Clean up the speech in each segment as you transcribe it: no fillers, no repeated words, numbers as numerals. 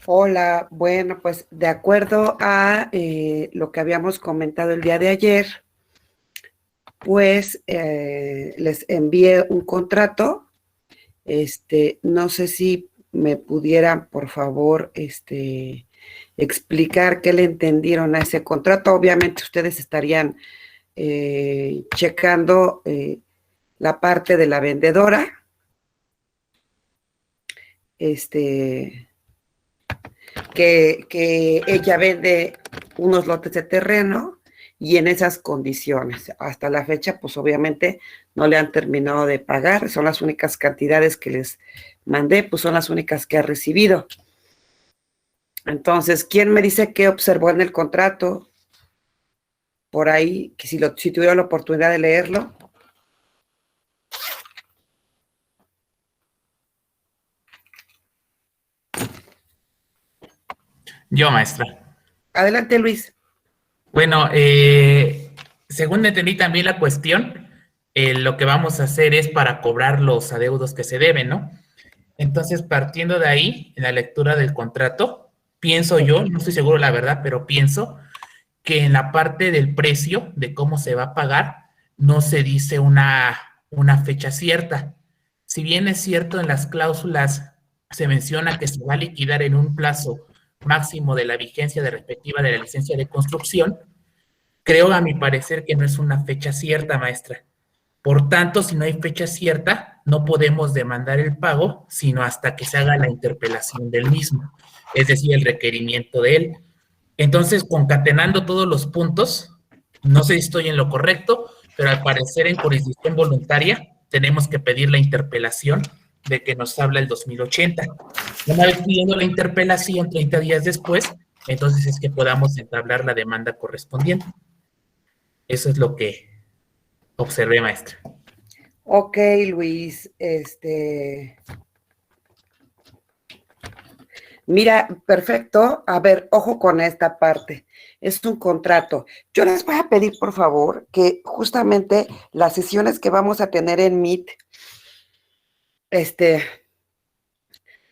Hola, bueno, pues de acuerdo a lo que habíamos comentado el día de ayer, pues les envié un contrato. No sé si me pudieran, por favor, explicar qué le entendieron a ese contrato. Obviamente ustedes estarían checando la parte de la vendedora, que ella vende unos lotes de terreno y en esas condiciones. Hasta la fecha, pues obviamente no le han terminado de pagar, son las únicas cantidades que les mandé, pues son las únicas que ha recibido. Entonces, ¿quién me dice qué observó en el contrato? Por ahí, que si tuviera la oportunidad de leerlo. Yo, maestra. Adelante, Luis. Bueno, según entendí también la cuestión, lo que vamos a hacer es para cobrar los adeudos que se deben, ¿no? Entonces, partiendo de ahí, en la lectura del contrato, pienso yo, no estoy seguro la verdad, pero pienso que en la parte del precio, de cómo se va a pagar, no se dice una fecha cierta. Si bien es cierto en las cláusulas se menciona que se va a liquidar en un plazo máximo de la vigencia de respectiva de la licencia de construcción, creo a mi parecer que no es una fecha cierta, maestra. Por tanto, si no hay fecha cierta, no podemos demandar el pago, sino hasta que se haga la interpelación del mismo, es decir, el requerimiento de él. Entonces, concatenando todos los puntos, no sé si estoy en lo correcto, pero al parecer en jurisdicción voluntaria tenemos que pedir la interpelación de que nos habla el 2080. Una vez pidiendo la interpelación 30 días después, entonces es que podamos entablar la demanda correspondiente. Eso es lo que observé, maestra. Ok, Luis, mira, perfecto. A ver, ojo con esta parte. Es un contrato. Yo les voy a pedir, por favor, que justamente las sesiones que vamos a tener en Meet,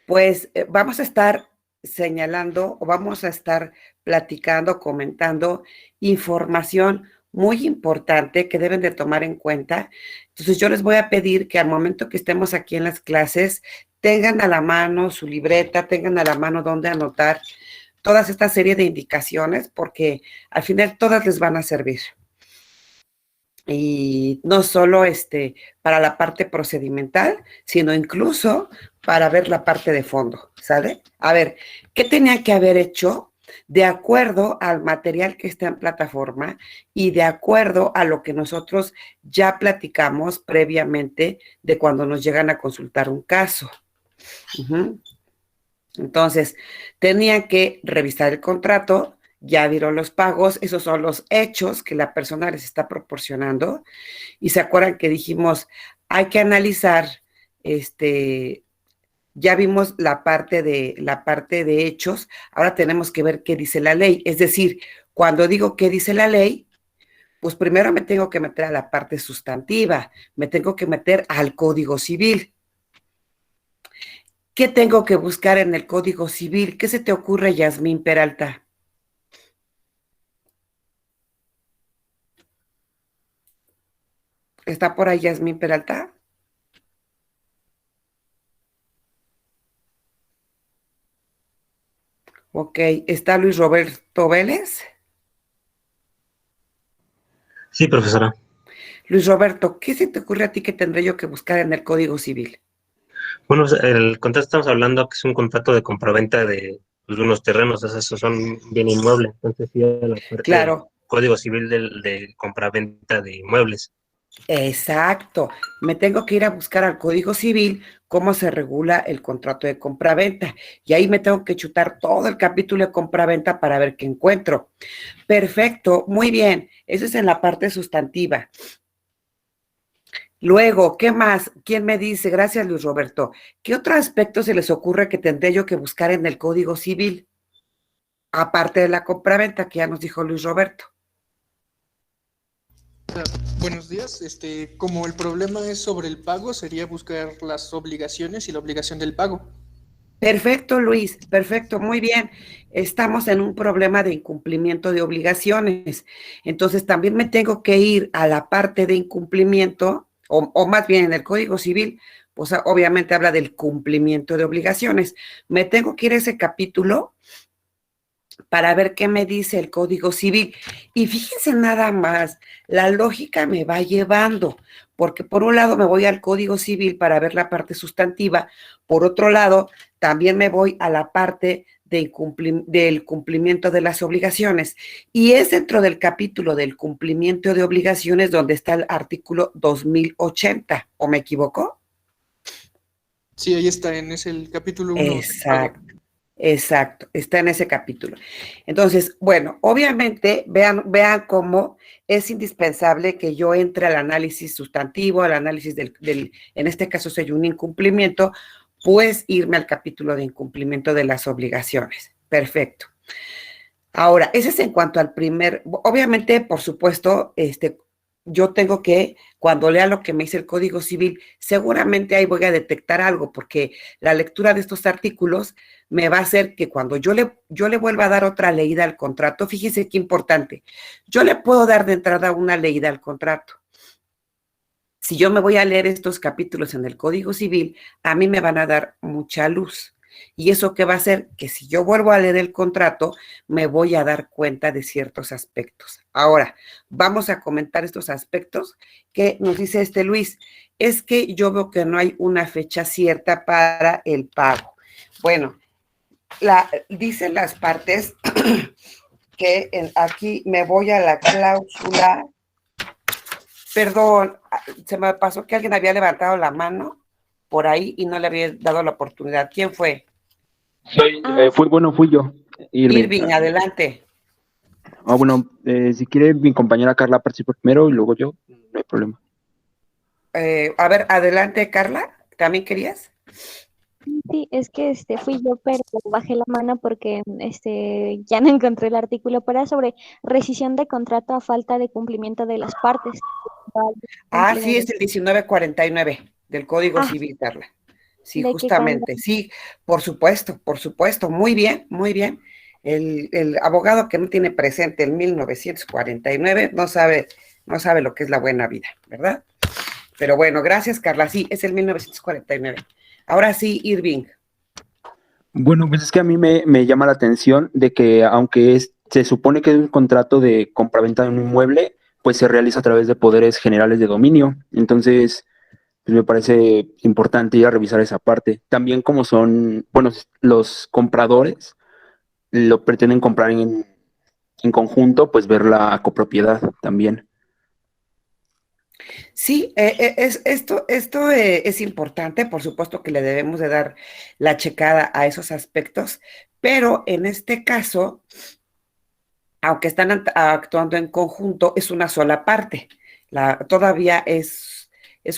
pues vamos a estar señalando o vamos a estar platicando, comentando información muy importante que deben de tomar en cuenta. Entonces yo les voy a pedir que al momento que estemos aquí en las clases tengan a la mano su libreta, tengan a la mano donde anotar toda esta serie de indicaciones, porque al final todas les van a servir. Y no solo para la parte procedimental, sino incluso para ver la parte de fondo, ¿sale? A ver, ¿qué tenía que haber hecho de acuerdo al material que está en plataforma y de acuerdo a lo que nosotros ya platicamos previamente de cuando nos llegan a consultar un caso? Entonces, tenía que revisar el contrato, ya vieron los pagos, esos son los hechos que la persona les está proporcionando. Y se acuerdan que dijimos, hay que analizar, ya vimos la parte de hechos, ahora tenemos que ver qué dice la ley. Es decir, cuando digo qué dice la ley, pues primero me tengo que meter a la parte sustantiva, me tengo que meter al Código Civil. ¿Qué tengo que buscar en el Código Civil? ¿Qué se te ocurre, Yasmín Peralta? ¿Está por ahí Yasmín Peralta? Ok, ¿está Luis Roberto Vélez? Sí, profesora. Luis Roberto, ¿qué se te ocurre a ti que tendré yo que buscar en el Código Civil? Bueno, el contrato estamos hablando que es un contrato de compraventa de unos terrenos, esos son bien inmuebles, entonces sí, la parte del Claro, Código Civil de compraventa de inmuebles. exacto. Me tengo que ir a buscar al Código Civil cómo se regula el contrato de compraventa. Y ahí me tengo que chutar todo el capítulo de compraventa para ver qué encuentro. Perfecto, muy bien. Eso es en la parte sustantiva. Luego, ¿qué más? ¿Quién me dice? Gracias, Luis Roberto. ¿Qué otro aspecto se les ocurre que tendré yo que buscar en el Código Civil? Aparte de la compraventa, que ya nos dijo Luis Roberto. Buenos días. Como el problema es sobre el pago, sería buscar las obligaciones y la obligación del pago. Perfecto, Luis, perfecto, muy bien. Estamos en un problema de incumplimiento de obligaciones. Entonces, también me tengo que ir a la parte de incumplimiento, o más bien en el Código Civil, pues obviamente habla del cumplimiento de obligaciones. Me tengo que ir a ese capítulo para ver qué me dice el Código Civil. Y fíjense nada más, la lógica me va llevando, porque por un lado me voy al Código Civil para ver la parte sustantiva, por otro lado también me voy a la parte del cumplimiento de las obligaciones. Y es dentro del capítulo del cumplimiento de obligaciones donde está el artículo 2080, ¿o me equivoco? Sí, ahí está, es el capítulo 1 del pago. Exacto. Exacto, está en ese capítulo. Entonces, bueno, obviamente, vean cómo es indispensable que yo entre al análisis sustantivo, al análisis en este caso soy un incumplimiento, pues irme al capítulo de incumplimiento de las obligaciones. Perfecto. Ahora, ese es en cuanto al obviamente, por supuesto, yo tengo que, cuando lea lo que me dice el Código Civil, seguramente ahí voy a detectar algo, porque la lectura de estos artículos me va a hacer que cuando yo le vuelva a dar otra leída al contrato, fíjese qué importante, yo le puedo dar de entrada una leída al contrato. Si yo me voy a leer estos capítulos en el Código Civil, a mí me van a dar mucha luz. ¿Y eso qué va a hacer? Que si yo vuelvo a leer el contrato, me voy a dar cuenta de ciertos aspectos. Ahora, vamos a comentar estos aspectos que nos dice Luis. Es que yo veo que no hay una fecha cierta para el pago. Bueno, dicen las partes que aquí me voy a la cláusula. Perdón, se me pasó que alguien había levantado la mano por ahí y no le había dado la oportunidad. ¿Quién fue? Fui yo, Irving. Irving, adelante. Bueno, si quiere mi compañera Carla participa primero y luego yo, no hay problema. A ver, adelante, Carla. ¿También querías? Sí, es que fui yo, pero bajé la mano porque ya no encontré el artículo, pero sobre rescisión de contrato a falta de cumplimiento de las partes. Ah, sí, es el 1949 del Código Ah, Civil, Carla. Sí, de que cuando justamente. Sí, por supuesto, por supuesto. Muy bien, muy bien. El abogado que no tiene presente el 1949 no sabe lo que es la buena vida, ¿verdad? Pero bueno, gracias, Carla. Sí, es el 1949. Ahora sí, Irving. Bueno, pues es que a mí me llama la atención de que aunque se supone que es un contrato de compraventa de un inmueble, pues se realiza a través de poderes generales de dominio. Entonces, pues me parece importante ir a revisar esa parte. También como son, bueno, los compradores lo pretenden comprar en conjunto, pues ver la copropiedad también. Sí, esto es importante, por supuesto que le debemos de dar la checada a esos aspectos, pero en este caso, aunque están actuando en conjunto, es una sola parte. Todavía es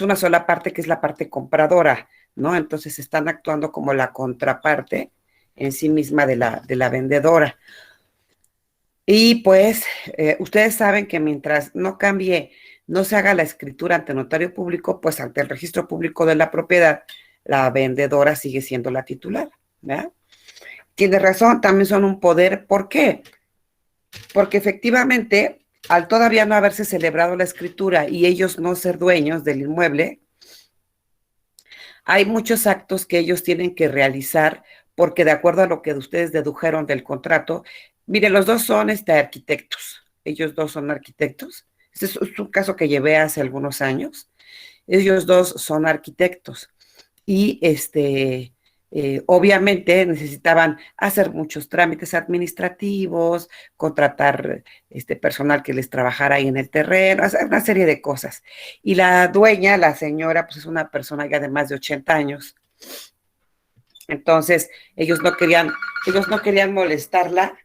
una sola parte que es la parte compradora, ¿no? Entonces están actuando como la contraparte en sí misma de la vendedora. Y pues ustedes saben que mientras no se haga la escritura ante notario público, pues ante el registro público de la propiedad, la vendedora sigue siendo la titular, ¿verdad? Tiene razón, también son un poder. ¿Por qué? Porque efectivamente, al todavía no haberse celebrado la escritura y ellos no ser dueños del inmueble, hay muchos actos que ellos tienen que realizar porque de acuerdo a lo que ustedes dedujeron del contrato, mire, los dos son arquitectos, ellos dos son arquitectos. Este es un caso que llevé hace algunos años. Ellos dos son arquitectos y obviamente necesitaban hacer muchos trámites administrativos, contratar personal que les trabajara ahí en el terreno, hacer una serie de cosas. Y la dueña, la señora, pues es una persona ya de más de 80 años. Entonces, ellos no querían molestarla.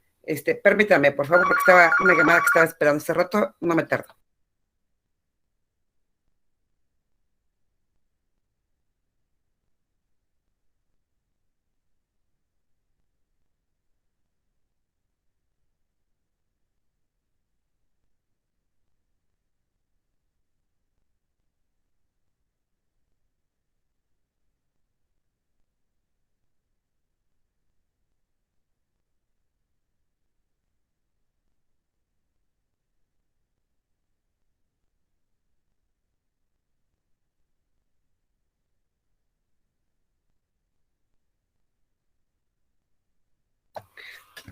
Permítame, por favor, porque estaba una llamada que estaba esperando hace rato, no me tardo.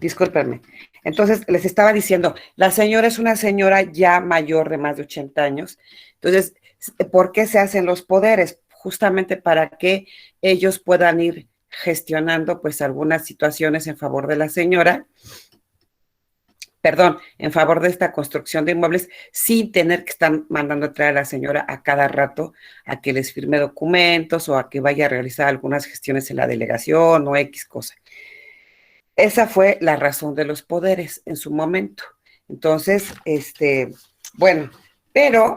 discúlpenme. Entonces, les estaba diciendo, la señora es una señora ya mayor de más de 80 años. Entonces, ¿por qué se hacen los poderes? Justamente para que ellos puedan ir gestionando pues algunas situaciones en favor de la señora, perdón, en favor de esta construcción de inmuebles, sin tener que estar mandando a traer a la señora a cada rato a que les firme documentos o a que vaya a realizar algunas gestiones en la delegación o X cosa. Esa fue la razón de los poderes en su momento. Entonces, bueno, pero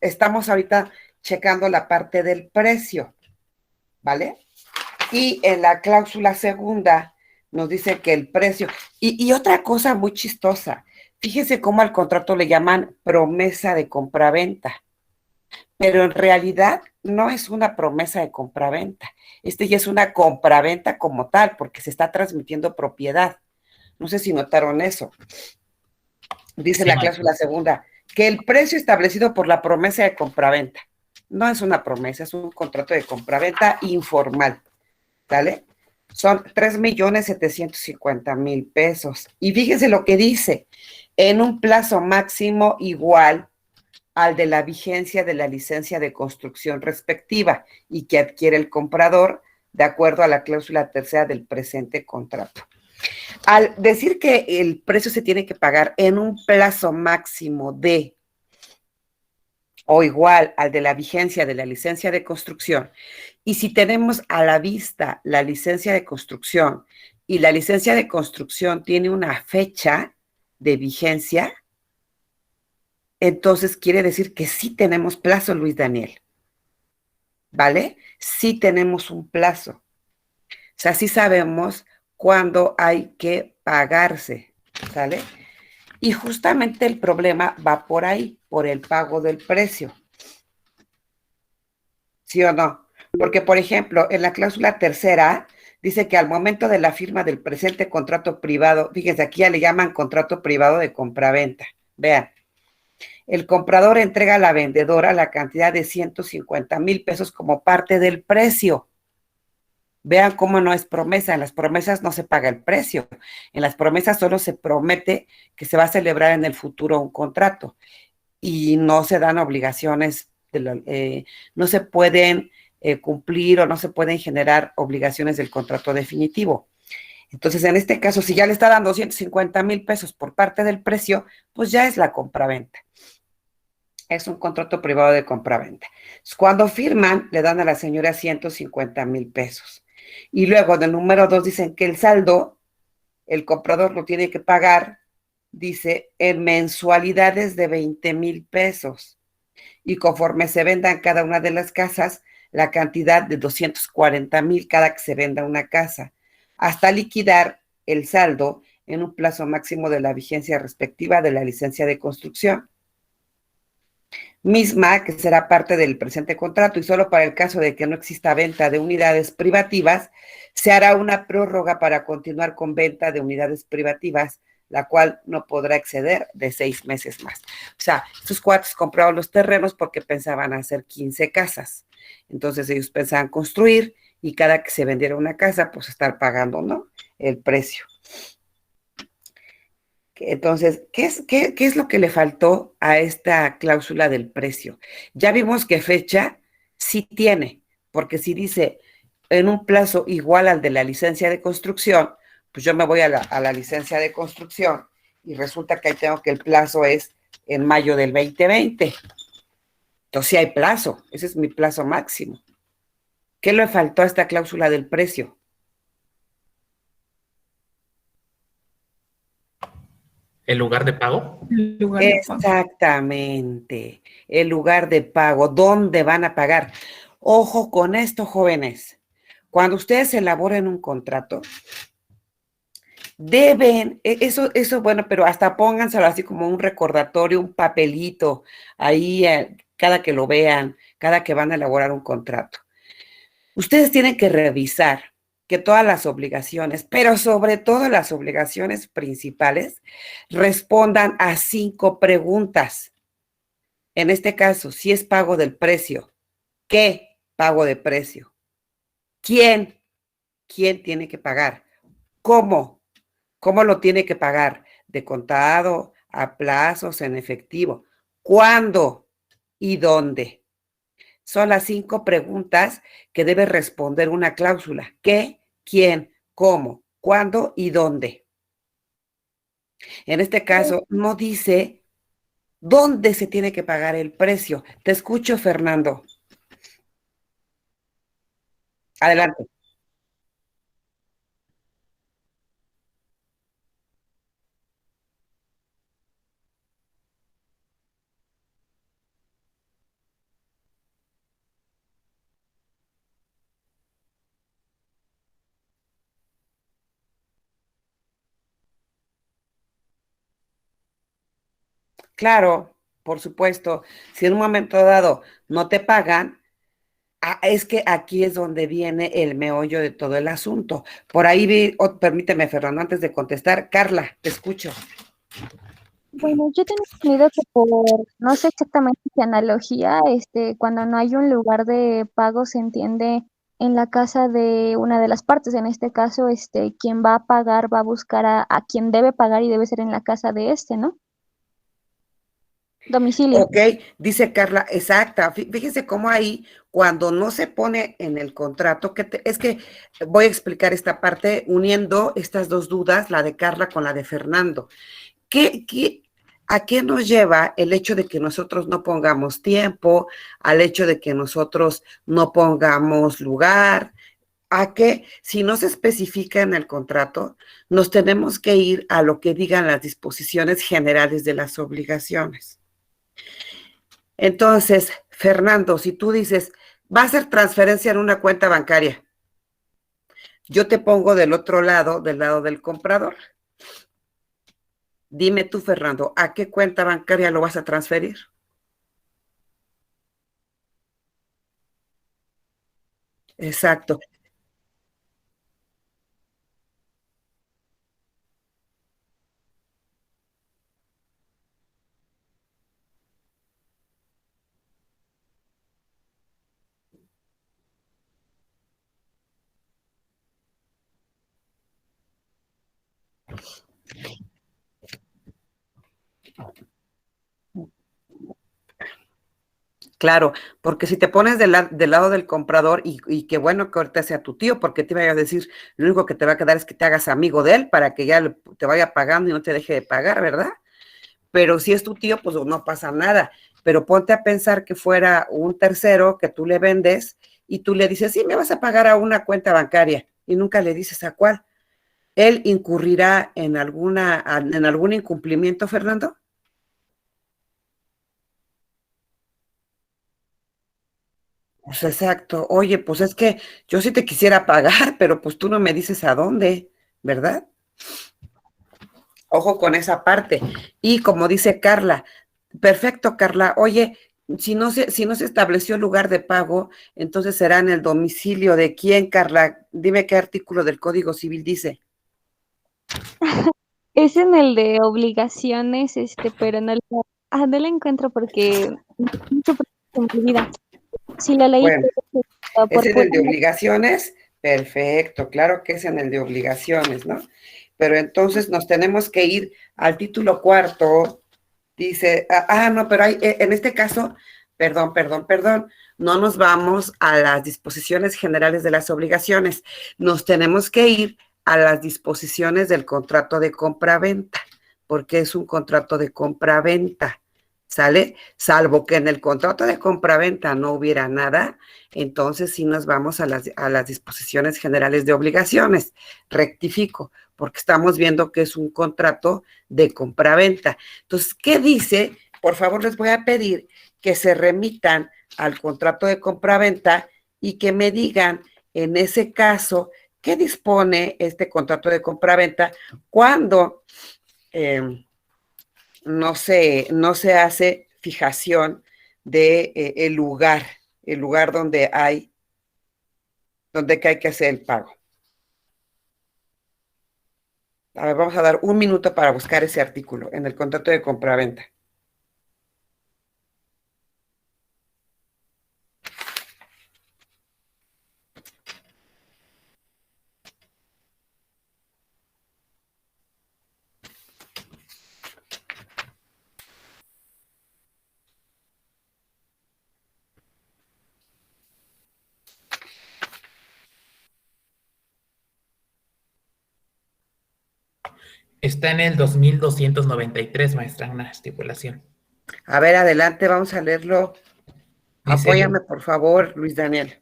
estamos ahorita checando la parte del precio, ¿vale? Y en la cláusula segunda nos dice que el precio, y otra cosa muy chistosa, fíjense cómo al contrato le llaman promesa de compraventa, pero en realidad no es una promesa de compraventa, ya es una compraventa como tal, porque se está transmitiendo propiedad. No sé si notaron eso. Dice Sí, la maestro. cláusula segunda, que el precio establecido por la promesa de compraventa no es una promesa, es un contrato de compraventa informal, ¿vale? Son 3,750,000 pesos. Y fíjense lo que dice, en un plazo máximo igual al de la vigencia de la licencia de construcción respectiva y que adquiere el comprador de acuerdo a la cláusula tercera del presente contrato. Al decir que el precio se tiene que pagar en un plazo máximo de o igual al de la vigencia de la licencia de construcción, y si tenemos a la vista la licencia de construcción y la licencia de construcción tiene una fecha de vigencia, entonces quiere decir que sí tenemos plazo, Luis Daniel, ¿vale? Sí tenemos un plazo. O sea, sí sabemos cuándo hay que pagarse, ¿sale? Y justamente el problema va por ahí, por el pago del precio. ¿Sí o no? Porque, por ejemplo, en la cláusula tercera dice que al momento de la firma del presente contrato privado, fíjense, aquí ya le llaman contrato privado de compraventa. Vean, el comprador entrega a la vendedora la cantidad de 150,000 pesos como parte del precio. Vean cómo no es promesa. En las promesas no se paga el precio. En las promesas solo se promete que se va a celebrar en el futuro un contrato y no se dan obligaciones, no se pueden cumplir o no se pueden generar obligaciones del contrato definitivo. Entonces, en este caso, si ya le está dando 150,000 pesos por parte del precio, pues ya es la compraventa. Es un contrato privado de compraventa. Cuando firman, le dan a la señora 150,000 pesos. Y luego, del número 2, dicen que el saldo, el comprador lo tiene que pagar, dice, en mensualidades de 20,000 pesos. Y conforme se vendan cada una de las casas, la cantidad de 240,000 cada que se venda una casa, hasta liquidar el saldo en un plazo máximo de la vigencia respectiva de la licencia de construcción, misma que será parte del presente contrato, y solo para el caso de que no exista venta de unidades privativas, se hará una prórroga para continuar con venta de unidades privativas, la cual no podrá exceder de 6 meses más. O sea, estos cuates compraron los terrenos porque pensaban hacer 15 casas. Entonces ellos pensaban construir y cada que se vendiera una casa, pues estar pagando, ¿no?, el precio. Entonces, ¿qué es lo que le faltó a esta cláusula del precio? Ya vimos que fecha sí tiene, porque si dice en un plazo igual al de la licencia de construcción, pues yo me voy a la licencia de construcción y resulta que ahí tengo que el plazo es en mayo del 2020. Entonces sí hay plazo, ese es mi plazo máximo. ¿Qué le faltó a esta cláusula del precio? ¿El lugar de pago? Exactamente, el lugar de pago, ¿dónde van a pagar? Ojo con esto, jóvenes. Cuando ustedes elaboren un contrato, deben, eso, bueno, pero hasta pónganselo así como un recordatorio, un papelito, ahí cada que lo vean, cada que van a elaborar un contrato. Ustedes tienen que revisar que todas las obligaciones, pero sobre todo las obligaciones principales, respondan a 5 preguntas. En este caso, si es pago del precio, ¿qué pago de precio? ¿Quién? ¿Quién tiene que pagar? ¿Cómo? ¿Cómo lo tiene que pagar? ¿De contado, a plazos, en efectivo? ¿Cuándo y dónde? Son las 5 preguntas que debe responder una cláusula. ¿Qué, quién, cómo, cuándo y dónde? En este caso, no dice dónde se tiene que pagar el precio. Te escucho, Fernando. Adelante. Claro, por supuesto. Si en un momento dado no te pagan, es que aquí es donde viene el meollo de todo el asunto. Por ahí vi, permíteme, Fernando, antes de contestar. Carla, te escucho. Bueno, yo tengo entendido que por, no sé exactamente qué analogía, cuando no hay un lugar de pago se entiende en la casa de una de las partes. En este caso, quien va a pagar va a buscar a quien debe pagar y debe ser en la casa de ¿no? Domicilio. Ok, dice Carla, exacta. Fíjese cómo ahí, cuando no se pone en el contrato, es que voy a explicar esta parte uniendo estas dos dudas, la de Carla con la de Fernando. ¿A qué nos lleva el hecho de que nosotros no pongamos tiempo, al hecho de que nosotros no pongamos lugar? A que si no se especifica en el contrato, nos tenemos que ir a lo que digan las disposiciones generales de las obligaciones. Entonces, Fernando, si tú dices, va a ser transferencia en una cuenta bancaria, yo te pongo del otro lado, del lado del comprador. Dime tú, Fernando, ¿a qué cuenta bancaria lo vas a transferir? Exacto. Claro, porque si te pones del lado del comprador, y qué bueno que ahorita sea tu tío, porque te iba a decir, lo único que te va a quedar es que te hagas amigo de él para que ya te vaya pagando y no te deje de pagar, ¿verdad? Pero si es tu tío, pues no pasa nada. Pero ponte a pensar que fuera un tercero que tú le vendes y tú le dices, sí, me vas a pagar a una cuenta bancaria y nunca le dices a cuál. ¿Él incurrirá en algún incumplimiento, Fernando? Pues exacto. Oye, pues es que yo sí te quisiera pagar, pero pues tú no me dices a dónde, ¿verdad? Ojo con esa parte. Y como dice Carla, perfecto, Carla. Oye, si no se estableció lugar de pago, entonces será en el domicilio de quién, Carla. Dime qué artículo del Código Civil dice. Es en el de obligaciones, pero no lo encuentro porque mucho se me olvida. Si lo leí Bueno, es por en pura. el de obligaciones. Perfecto, claro que es en el de obligaciones, ¿no? Pero entonces nos tenemos que ir al título cuarto. Dice, no, pero en este caso, perdón, no nos vamos a las disposiciones generales de las obligaciones, nos tenemos que ir a las disposiciones del contrato de compraventa, porque es un contrato de compraventa, ¿sale? Salvo que en el contrato de compraventa no hubiera nada, entonces sí nos vamos a las disposiciones generales de obligaciones. Rectifico, porque estamos viendo que es un contrato de compraventa. Entonces, ¿qué dice? Por favor, les voy a pedir que se remitan al contrato de compraventa y que me digan, en ese caso, qué dispone este contrato de compraventa cuando no se hace fijación de el lugar donde hay que hacer el pago. A ver, vamos a dar un minuto para buscar ese artículo en el contrato de compraventa. Está en el 2293, maestra, una estipulación. A ver, adelante, vamos a leerlo. Dice, Apóyame, por favor, Luis Daniel.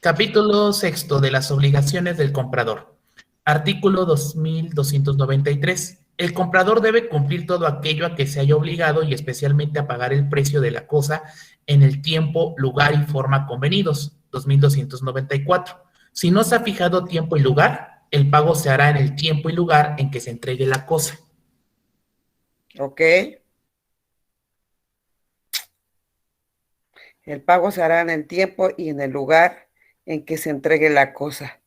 capítulo sexto de las obligaciones del comprador. Artículo 2293. El comprador debe cumplir todo aquello a que se haya obligado y especialmente a pagar el precio de la cosa en el tiempo, lugar y forma convenidos. 2294. Si no se ha fijado tiempo y lugar, el pago se hará en el tiempo y lugar en que se entregue la cosa. Ok. El pago se hará en el tiempo y en el lugar en que se entregue la cosa.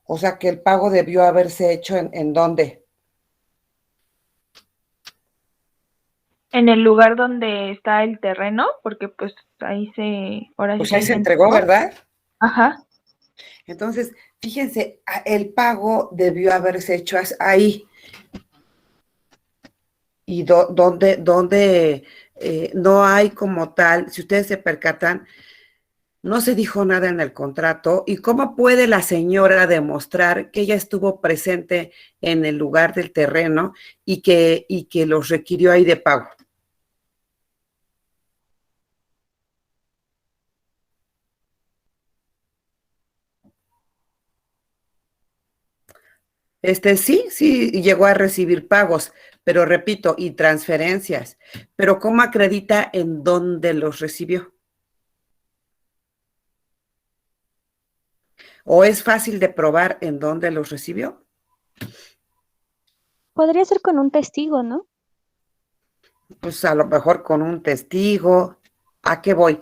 O sea que el pago debió haberse hecho ¿en dónde? En el lugar donde está el terreno, porque pues ahí ahora sí Pues que ahí se entregó, ¿verdad? Ajá. Entonces, fíjense, el pago debió haberse hecho ahí. Y donde no hay como tal, si ustedes se percatan, no se dijo nada en el contrato. ¿Y cómo puede la señora demostrar que ella estuvo presente en el lugar del terreno y que los requirió ahí de pago? Sí, llegó a recibir pagos, pero repito, y transferencias. Pero ¿cómo acredita en dónde los recibió? ¿O es fácil de probar en dónde los recibió? Podría ser con un testigo, ¿no? Pues a lo mejor con un testigo. ¿A qué voy?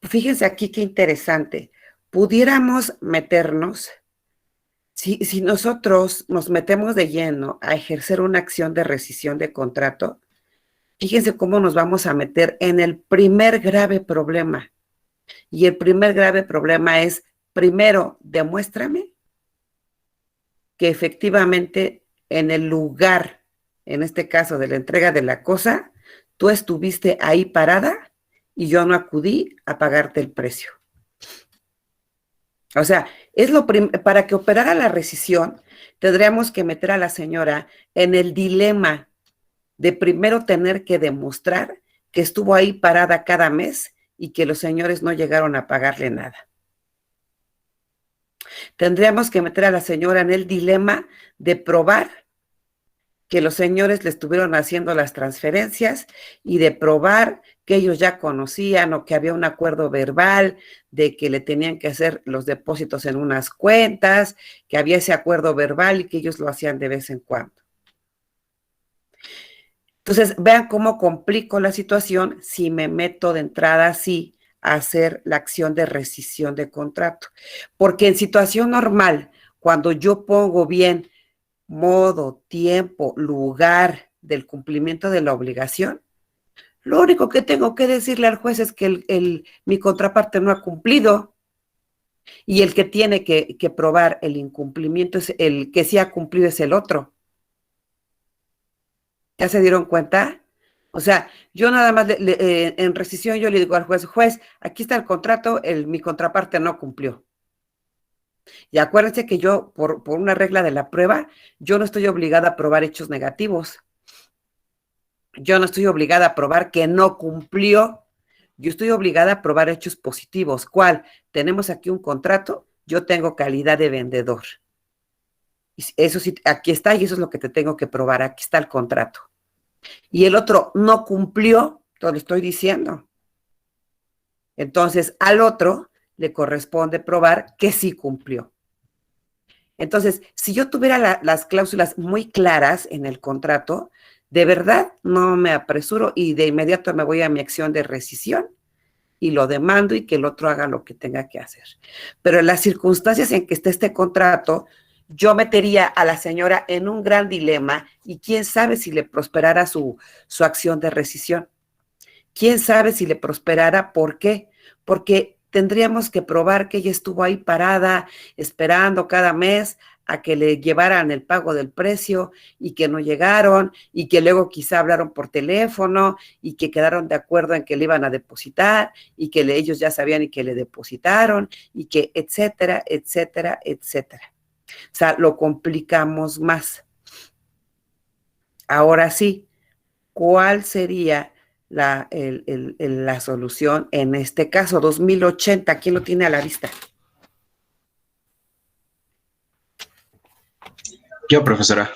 Fíjense aquí qué interesante. Pudiéramos meternos, si nosotros nos metemos de lleno a ejercer una acción de rescisión de contrato, fíjense cómo nos vamos a meter en el primer grave problema. Y el primer grave problema es, primero, demuéstrame que efectivamente en el lugar, en este caso de la entrega de la cosa, tú estuviste ahí parada y yo no acudí a pagarte el precio. O sea, para que operara la rescisión, tendríamos que meter a la señora en el dilema de primero tener que demostrar que estuvo ahí parada cada mes y que los señores no llegaron a pagarle nada. Tendríamos que meter a la señora en el dilema de probar que los señores le estuvieron haciendo las transferencias y de probar que ellos ya conocían o que había un acuerdo verbal de que le tenían que hacer los depósitos en unas cuentas, que había ese acuerdo verbal y que ellos lo hacían de vez en cuando. Entonces, vean cómo complico la situación si me meto de entrada así a hacer la acción de rescisión de contrato. Porque en situación normal, cuando yo pongo bien modo, tiempo, lugar del cumplimiento de la obligación, lo único que tengo que decirle al juez es que mi contraparte no ha cumplido y el que tiene que probar el incumplimiento, es el que sí ha cumplido es el otro. ¿Ya se dieron cuenta? O sea, yo nada más en rescisión yo le digo al juez, aquí está el contrato, mi contraparte no cumplió. Y acuérdense que yo, por una regla de la prueba, yo no estoy obligada a probar hechos negativos. Yo no estoy obligada a probar que no cumplió. Yo estoy obligada a probar hechos positivos. ¿Cuál? Tenemos aquí un contrato, yo tengo calidad de vendedor. Eso sí, aquí está y eso es lo que te tengo que probar. Aquí está el contrato. Y el otro no cumplió, te lo estoy diciendo. Entonces, al otro le corresponde probar que sí cumplió. Entonces, si yo tuviera las cláusulas muy claras en el contrato, de verdad no me apresuro y de inmediato me voy a mi acción de rescisión y lo demando y que el otro haga lo que tenga que hacer. Pero en las circunstancias en que esté este contrato, yo metería a la señora en un gran dilema y quién sabe si le prosperara su acción de rescisión. ¿Quién sabe si le prosperara? ¿Por qué? Porque tendríamos que probar que ella estuvo ahí parada, esperando cada mes a que le llevaran el pago del precio y que no llegaron y que luego quizá hablaron por teléfono y que quedaron de acuerdo en que le iban a depositar y que ellos ya sabían y que le depositaron y que etcétera, etcétera, etcétera. O sea, lo complicamos más. Ahora sí, ¿cuál sería la solución en este caso? 2080, ¿quién lo tiene a la vista? Yo, profesora.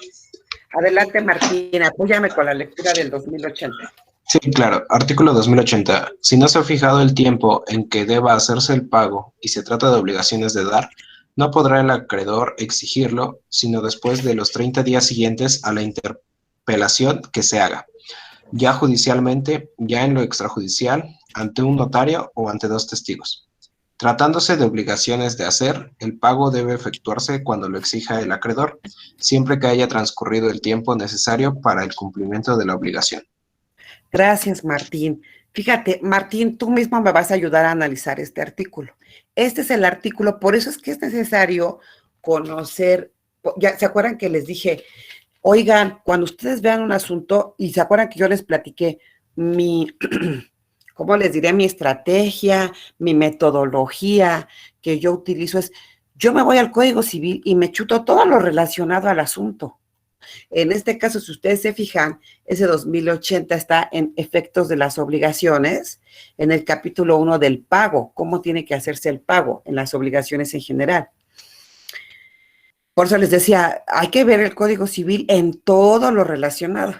Adelante, Martín, apóyame con la lectura del 2080. Sí, claro. Artículo 2080. Si no se ha fijado el tiempo en que deba hacerse el pago y se trata de obligaciones de dar, no podrá el acreedor exigirlo, sino después de los 30 días siguientes a la interpelación que se haga, ya judicialmente, ya en lo extrajudicial, ante un notario o ante 2 testigos. Tratándose de obligaciones de hacer, el pago debe efectuarse cuando lo exija el acreedor, siempre que haya transcurrido el tiempo necesario para el cumplimiento de la obligación. Gracias, Martín. Fíjate, Martín, tú mismo me vas a ayudar a analizar este artículo. Este es el artículo, por eso es que es necesario conocer, ya se acuerdan que les dije, oigan, cuando ustedes vean un asunto, y se acuerdan que yo les platiqué ¿cómo les diré? Mi estrategia, mi metodología que yo utilizo es, yo me voy al Código Civil y me chuto todo lo relacionado al asunto. En este caso, si ustedes se fijan, ese 2080 está en efectos de las obligaciones, en el capítulo 1 del pago, cómo tiene que hacerse el pago en las obligaciones en general. Por eso les decía, hay que ver el Código Civil en todo lo relacionado.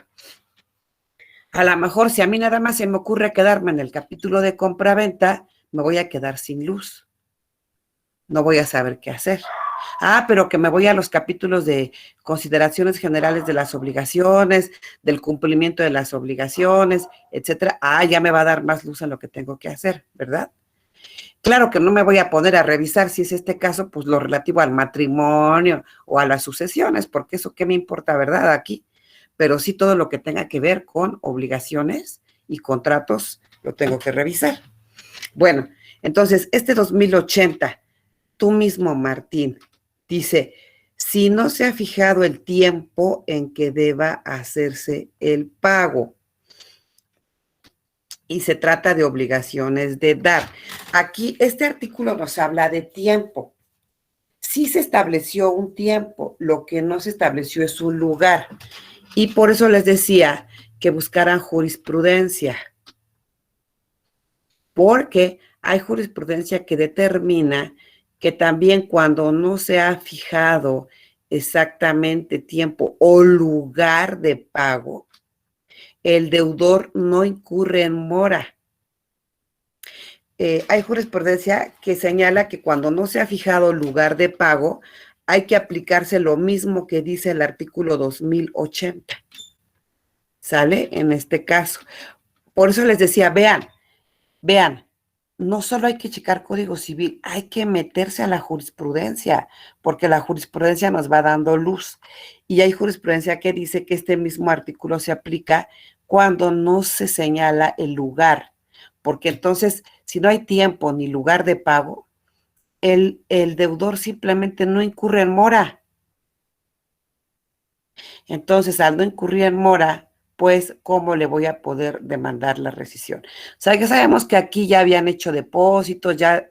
A lo mejor, si a mí nada más se me ocurre quedarme en el capítulo de compra-venta, me voy a quedar sin luz. No voy a saber qué hacer. Pero que me voy a los capítulos de consideraciones generales de las obligaciones, del cumplimiento de las obligaciones, etcétera. Ya me va a dar más luz en lo que tengo que hacer, ¿verdad? Claro que no me voy a poner a revisar si es este caso, pues lo relativo al matrimonio o a las sucesiones, porque eso qué me importa, ¿verdad? Aquí. Pero sí todo lo que tenga que ver con obligaciones y contratos lo tengo que revisar. Bueno, entonces, este 2080, tú mismo, Martín, dice, si no se ha fijado el tiempo en que deba hacerse el pago, y se trata de obligaciones de dar. Aquí, este artículo nos habla de tiempo. Sí se estableció un tiempo, lo que no se estableció es un lugar. Y por eso les decía que buscaran jurisprudencia, porque hay jurisprudencia que determina que también cuando no se ha fijado exactamente tiempo o lugar de pago, el deudor no incurre en mora. Hay jurisprudencia que señala que cuando no se ha fijado lugar de pago, hay que aplicarse lo mismo que dice el artículo 2080. ¿Sale? En este caso. Por eso les decía, vean, no solo hay que checar Código Civil, hay que meterse a la jurisprudencia, porque la jurisprudencia nos va dando luz. Y hay jurisprudencia que dice que este mismo artículo se aplica cuando no se señala el lugar, porque entonces, si no hay tiempo ni lugar de pago, el deudor simplemente no incurre en mora. Entonces, al no incurrir en mora, pues, ¿cómo le voy a poder demandar la rescisión? O sea, ya sabemos que aquí ya habían hecho depósitos, ya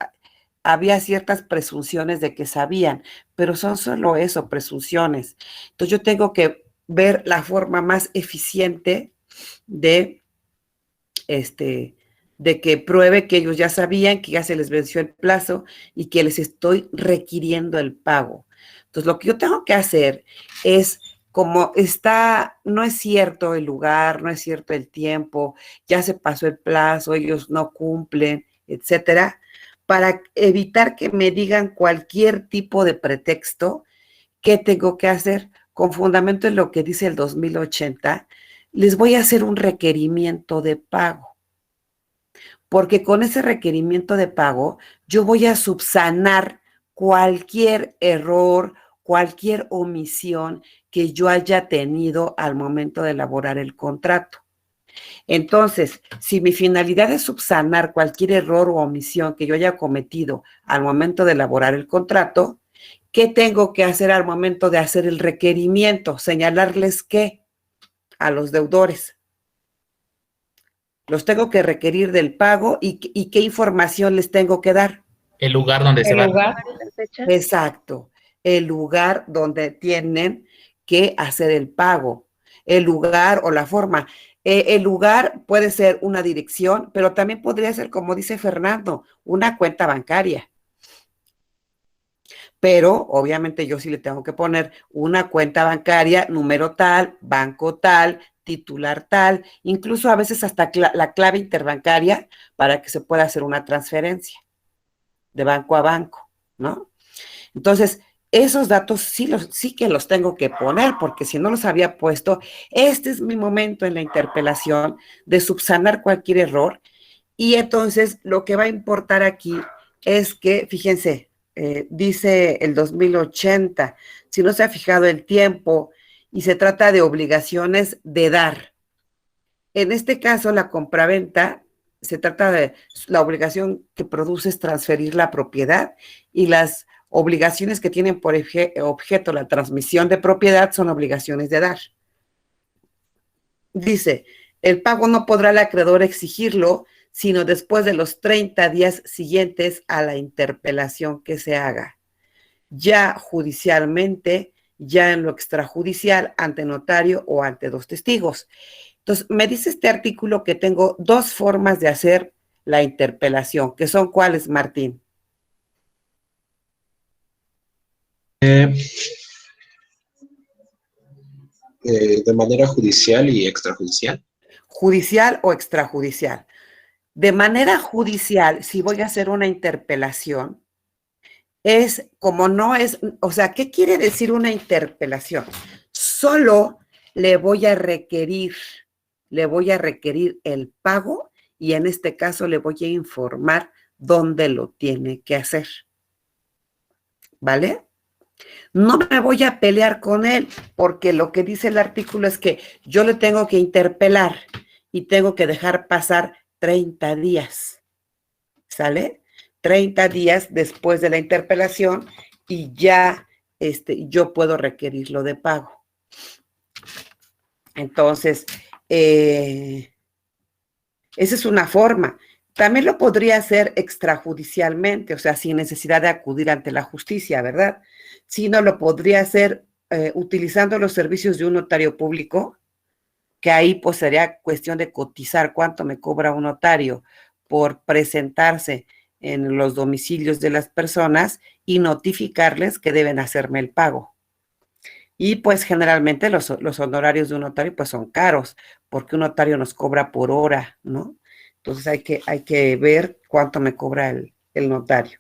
había ciertas presunciones de que sabían, pero son solo eso, presunciones. Entonces, yo tengo que ver la forma más eficiente de, de que pruebe que ellos ya sabían, que ya se les venció el plazo y que les estoy requiriendo el pago. Entonces, lo que yo tengo que hacer es, como está, no es cierto el lugar, no es cierto el tiempo, ya se pasó el plazo, ellos no cumplen, etcétera, para evitar que me digan cualquier tipo de pretexto, ¿qué tengo que hacer? Con fundamento en lo que dice el 2080, les voy a hacer un requerimiento de pago. Porque con ese requerimiento de pago, yo voy a subsanar cualquier error, cualquier omisión que yo haya tenido al momento de elaborar el contrato. Entonces, si mi finalidad es subsanar cualquier error o omisión que yo haya cometido al momento de elaborar el contrato, ¿qué tengo que hacer al momento de hacer el requerimiento? Señalarles qué a los deudores. Los tengo que requerir del pago y qué información les tengo que dar. El lugar donde se va. El lugar, fechas. Exacto, el lugar donde tienen que hacer el pago. el lugar o la forma. El lugar puede ser una dirección, pero también podría ser, como dice Fernando, una cuenta bancaria. Pero obviamente yo sí le tengo que poner una cuenta bancaria, número tal, banco tal, titular tal, incluso a veces hasta la clave interbancaria para que se pueda hacer una transferencia de banco a banco, ¿no? Entonces, esos datos sí que los tengo que poner, porque si no los había puesto, este es mi momento en la interpelación de subsanar cualquier error. Y entonces, lo que va a importar aquí es que, fíjense, dice el 2080, si no se ha fijado el tiempo, y se trata de obligaciones de dar. En este caso, la compraventa se trata de la obligación que produce es transferir la propiedad, y las obligaciones que tienen por objeto la transmisión de propiedad son obligaciones de dar. Dice, el pago no podrá el acreedor exigirlo, sino después de los 30 días siguientes a la interpelación que se haga, ya judicialmente, ya en lo extrajudicial, ante notario o ante dos testigos. Entonces, me dice este artículo que tengo dos formas de hacer la interpelación, que son ¿cuáles, Martín? De manera judicial y extrajudicial. Judicial o extrajudicial. De manera judicial, si voy a hacer una interpelación, es como no es, o sea, ¿qué quiere decir una interpelación? Solo le voy a requerir el pago, y en este caso le voy a informar dónde lo tiene que hacer. ¿Vale? No me voy a pelear con él, porque lo que dice el artículo es que yo le tengo que interpelar y tengo que dejar pasar 30 días. ¿Sale? 30 días después de la interpelación y ya yo puedo requerirlo de pago. Entonces, esa es una forma. También lo podría hacer extrajudicialmente, o sea, sin necesidad de acudir ante la justicia, ¿verdad? Si no, lo podría hacer utilizando los servicios de un notario público, que ahí pues sería cuestión de cotizar cuánto me cobra un notario por presentarse en los domicilios de las personas y notificarles que deben hacerme el pago. Y pues generalmente los honorarios de un notario pues son caros, porque un notario nos cobra por hora, ¿no? Entonces hay que ver cuánto me cobra el notario.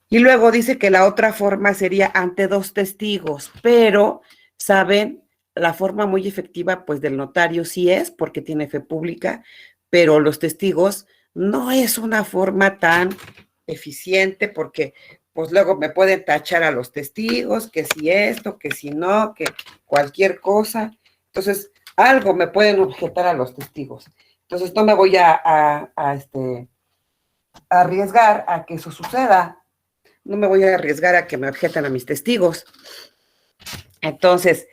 Y luego dice que la otra forma sería ante dos testigos, pero, ¿saben? La forma muy efectiva pues del notario sí es, porque tiene fe pública, pero los testigos no es una forma tan eficiente, porque pues luego me pueden tachar a los testigos, que si esto, que si no, que cualquier cosa. Entonces, algo me pueden objetar a los testigos. Entonces, no me voy a arriesgar a que eso suceda. No me voy a arriesgar a que me objeten a mis testigos. Entonces,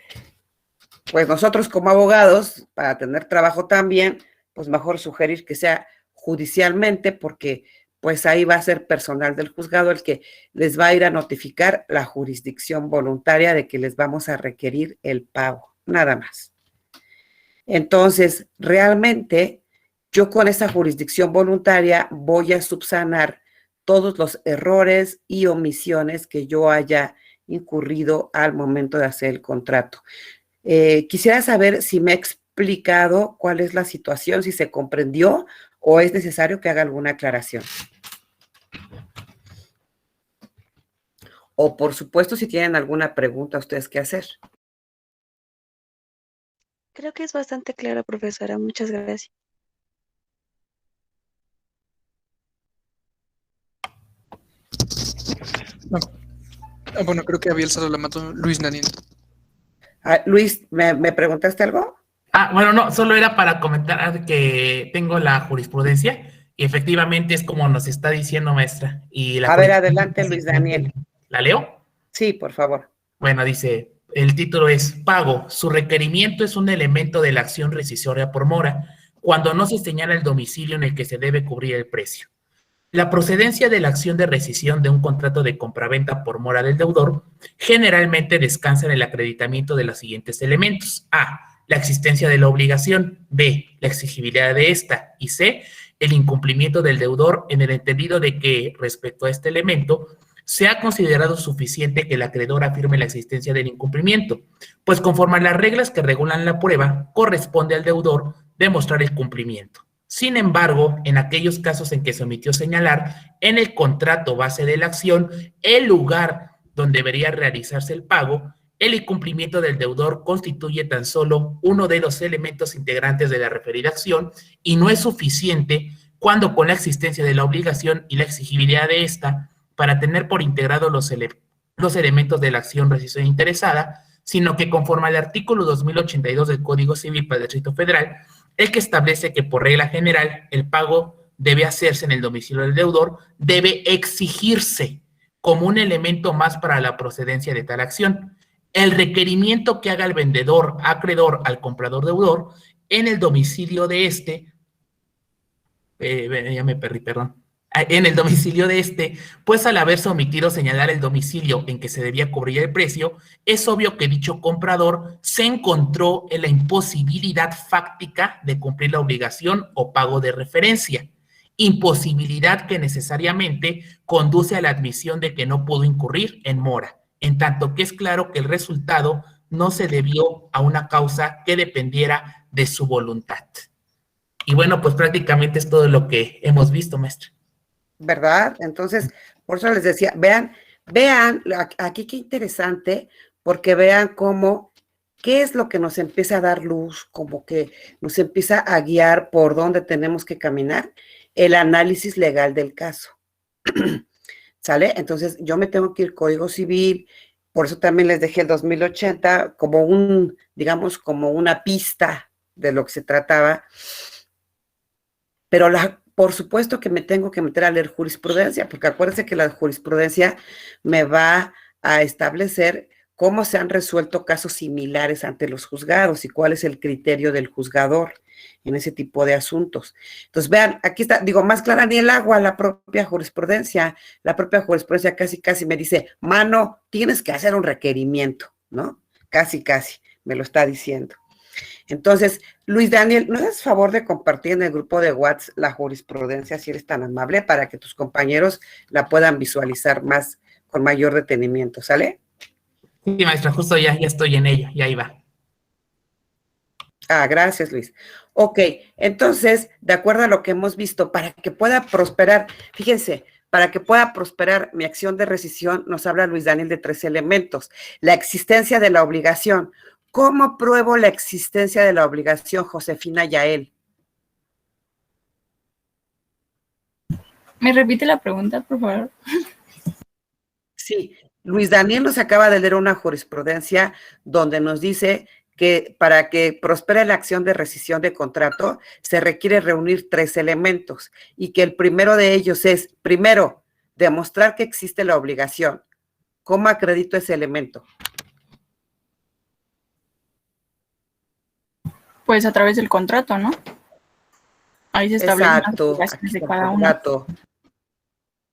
pues nosotros como abogados, para tener trabajo también, pues mejor sugerir que sea judicialmente, porque pues ahí va a ser personal del juzgado el que les va a ir a notificar la jurisdicción voluntaria de que les vamos a requerir el pago, nada más. Entonces, realmente, yo con esa jurisdicción voluntaria voy a subsanar todos los errores y omisiones que yo haya incurrido al momento de hacer el contrato. Quisiera saber si me he explicado cuál es la situación, si se comprendió o es necesario que haga alguna aclaración. O, por supuesto, si tienen alguna pregunta ustedes que hacer. Creo que es bastante claro, profesora. Muchas gracias. No. Bueno, creo que había alzado la mano Luis Daniel. Luis, ¿me preguntaste algo? Bueno, no, solo era para comentar que tengo la jurisprudencia y efectivamente es como nos está diciendo, maestra. Y la A ver, adelante, Luis Daniel. ¿La leo? Sí, por favor. Bueno, dice, el título es Pago. Su requerimiento es un elemento de la acción rescisoria por mora cuando no se señala el domicilio en el que se debe cubrir el precio. La procedencia de la acción de rescisión de un contrato de compraventa por mora del deudor generalmente descansa en el acreditamiento de los siguientes elementos. A. La existencia de la obligación. B. La exigibilidad de esta. Y C. El incumplimiento del deudor en el entendido de que, respecto a este elemento, se ha considerado suficiente que el acreedor afirme la existencia del incumplimiento, pues conforme a las reglas que regulan la prueba, corresponde al deudor demostrar el cumplimiento. Sin embargo, en aquellos casos en que se omitió señalar en el contrato base de la acción el lugar donde debería realizarse el pago, el incumplimiento del deudor constituye tan solo uno de los elementos integrantes de la referida acción y no es suficiente cuando con la existencia de la obligación y la exigibilidad de esta para tener por integrado los elementos de la acción rescisión interesada, sino que conforme al artículo 2082 del Código Civil para el Distrito Federal, el que establece que por regla general el pago debe hacerse en el domicilio del deudor, debe exigirse como un elemento más para la procedencia de tal acción. El requerimiento que haga el vendedor acreedor al comprador deudor en el domicilio de en el domicilio de pues al haberse omitido señalar el domicilio en que se debía cubrir el precio, es obvio que dicho comprador se encontró en la imposibilidad fáctica de cumplir la obligación o pago de referencia, imposibilidad que necesariamente conduce a la admisión de que no pudo incurrir en mora, en tanto que es claro que el resultado no se debió a una causa que dependiera de su voluntad. Y bueno, pues prácticamente es todo lo que hemos visto, maestra. ¿Verdad? Entonces, por eso les decía, vean aquí qué interesante, porque vean cómo, qué es lo que nos empieza a dar luz, como que nos empieza a guiar por dónde tenemos que caminar, el análisis legal del caso. ¿Sale? Entonces, yo me tengo que ir al Código Civil, por eso también les dejé el 2080 como digamos, como una pista de lo que se trataba, pero por supuesto que me tengo que meter a leer jurisprudencia, porque acuérdense que la jurisprudencia me va a establecer cómo se han resuelto casos similares ante los juzgados y cuál es el criterio del juzgador en ese tipo de asuntos. Entonces, vean, aquí está, digo, más clara ni el agua, la propia jurisprudencia casi me dice, mano, tienes que hacer un requerimiento, ¿no? Casi, me lo está diciendo. Entonces, Luis Daniel, ¿no haces favor de compartir en el grupo de WhatsApp la jurisprudencia, si eres tan amable, para que tus compañeros la puedan visualizar con mayor detenimiento, ¿sale? Sí, maestra, justo ya estoy en ello, ya iba. Gracias, Luis. Ok, entonces, de acuerdo a lo que hemos visto, para que pueda prosperar, fíjense, para que pueda prosperar mi acción de rescisión, nos habla Luis Daniel de 3 elementos. La existencia de la obligación. ¿Cómo pruebo la existencia de la obligación, Josefina Yael? ¿Me repite la pregunta, por favor? Sí, Luis Daniel nos acaba de leer una jurisprudencia donde nos dice que para que prospere la acción de rescisión de contrato se requiere reunir 3 elementos y que el primero de ellos es, primero, demostrar que existe la obligación. ¿Cómo acredito ese elemento? Pues a través del contrato, ¿no? Ahí se establecen las obligaciones de cada uno.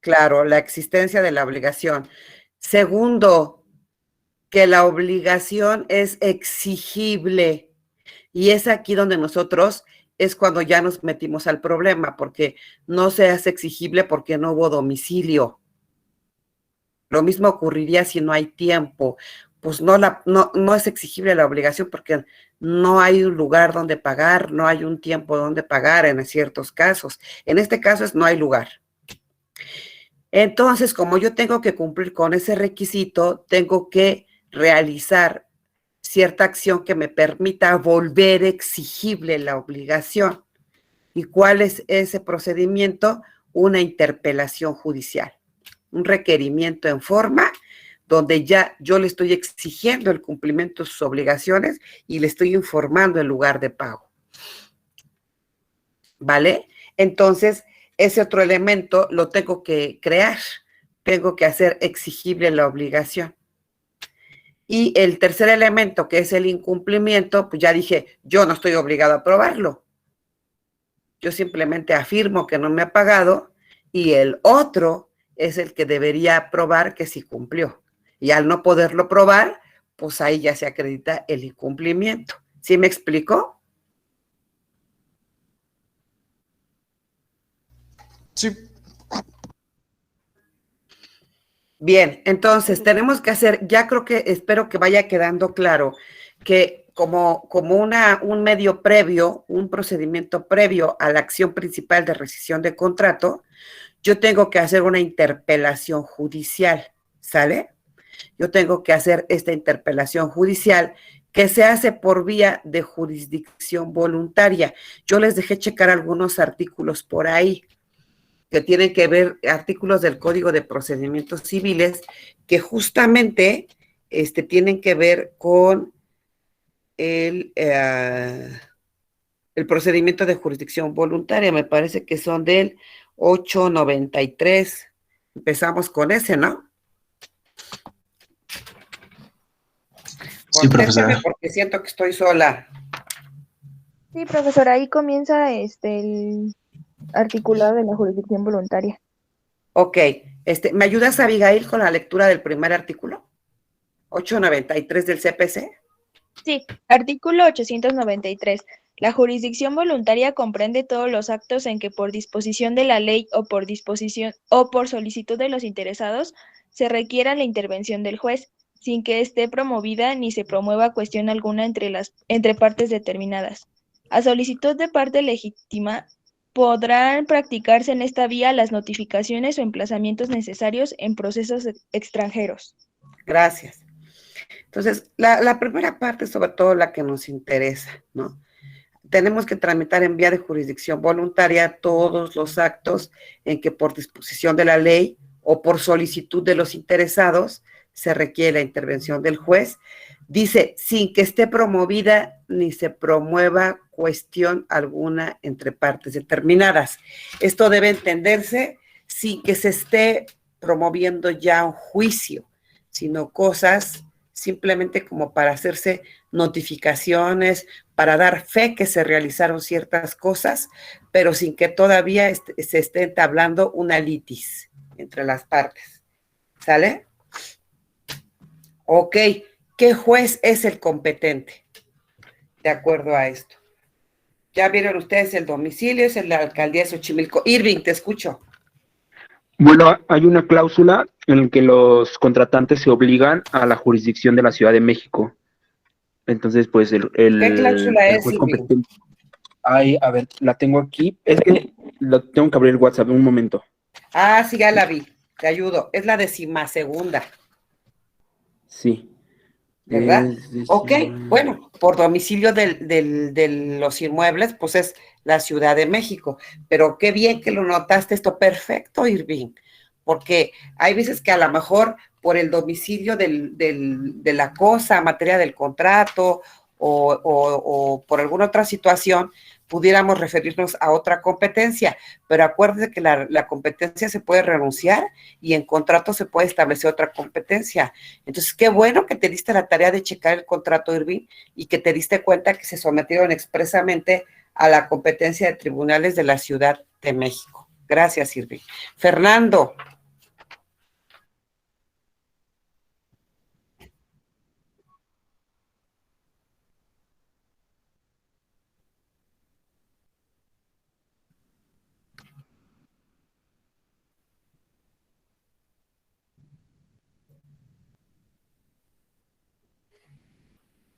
Claro, la existencia de la obligación. Segundo, que la obligación es exigible. Y es aquí donde nosotros, es cuando ya nos metimos al problema, porque no se hace exigible porque no hubo domicilio. Lo mismo ocurriría si no hay tiempo. Pues no es exigible la obligación porque no hay un lugar donde pagar, no hay un tiempo donde pagar en ciertos casos. En este caso no hay lugar. Entonces, como yo tengo que cumplir con ese requisito, tengo que realizar cierta acción que me permita volver exigible la obligación. ¿Y cuál es ese procedimiento? Una interpelación judicial, un requerimiento en forma donde ya yo le estoy exigiendo el cumplimiento de sus obligaciones y le estoy informando el lugar de pago. ¿Vale? Entonces, ese otro elemento lo tengo que crear, tengo que hacer exigible la obligación. Y el tercer elemento, que es el incumplimiento, pues ya dije, yo no estoy obligado a probarlo. Yo simplemente afirmo que no me ha pagado y el otro es el que debería probar que sí cumplió. Y al no poderlo probar, pues ahí ya se acredita el incumplimiento. ¿Sí me explicó? Sí. Bien, entonces tenemos que hacer, ya creo que, espero que vaya quedando claro, que como un medio previo, un procedimiento previo a la acción principal de rescisión de contrato, yo tengo que hacer una interpelación judicial, ¿sale? Yo tengo que hacer esta interpelación judicial que se hace por vía de jurisdicción voluntaria. Yo les dejé checar algunos artículos por ahí que tienen que ver, artículos del Código de Procedimientos Civiles, que justamente tienen que ver con el procedimiento de jurisdicción voluntaria. Me parece que son del 893. Empezamos con ese, ¿no? Sí, profesora. Porque siento que estoy sola. Sí, profesora, ahí comienza el articulado de la jurisdicción voluntaria. Ok, ¿me ayudas, Abigail, con la lectura del primer artículo? 893 del CPC. Sí, artículo 893. La jurisdicción voluntaria comprende todos los actos en que por disposición de la ley o por disposición o por solicitud de los interesados se requiera la intervención del juez, sin que esté promovida ni se promueva cuestión alguna entre partes determinadas. A solicitud de parte legítima, podrán practicarse en esta vía las notificaciones o emplazamientos necesarios en procesos extranjeros. Gracias. Entonces, la primera parte, sobre todo la que nos interesa, ¿no? Tenemos que tramitar en vía de jurisdicción voluntaria todos los actos en que por disposición de la ley o por solicitud de los interesados se requiere la intervención del juez. Dice, sin que esté promovida ni se promueva cuestión alguna entre partes determinadas. Esto debe entenderse sin que se esté promoviendo ya un juicio, sino cosas simplemente como para hacerse notificaciones, para dar fe que se realizaron ciertas cosas, pero sin que todavía se esté entablando una litis entre las partes. ¿Sale? Ok, ¿qué juez es el competente? De acuerdo a esto. Ya vieron ustedes el domicilio, es la alcaldía de Xochimilco. Irving, te escucho. Bueno, hay una cláusula en la que los contratantes se obligan a la jurisdicción de la Ciudad de México. Entonces, pues ¿Qué cláusula el es, juez Irving? competente. Ay, a ver, la tengo aquí. Es que tengo que abrir el WhatsApp un momento. Ah, sí, ya la vi. Te ayudo. Es la 12ª. Sí. ¿Verdad? Ok, bueno, por domicilio de los inmuebles, pues es la Ciudad de México. Pero qué bien que lo notaste esto, perfecto, Irving, porque hay veces que a lo mejor por el domicilio de la cosa, en materia del contrato o por alguna otra situación, pudiéramos referirnos a otra competencia, pero acuérdate que la competencia se puede renunciar y en contrato se puede establecer otra competencia. Entonces, qué bueno que te diste la tarea de checar el contrato, Irving, y que te diste cuenta que se sometieron expresamente a la competencia de tribunales de la Ciudad de México. Gracias, Irving. Fernando.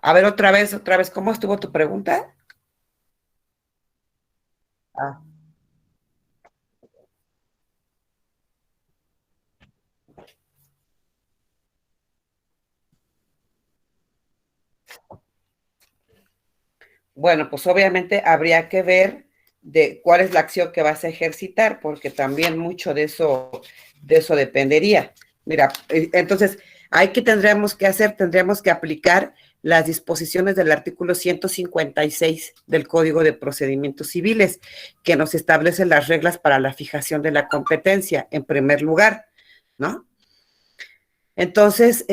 A ver, otra vez, ¿cómo estuvo tu pregunta? Ah. Bueno, pues obviamente habría que ver de cuál es la acción que vas a ejercitar, porque también mucho de eso dependería. Mira, entonces, tendríamos que hacer, tendríamos que aplicar las disposiciones del artículo 156 del Código de Procedimientos Civiles, que nos establece las reglas para la fijación de la competencia, en primer lugar, ¿no? Entonces,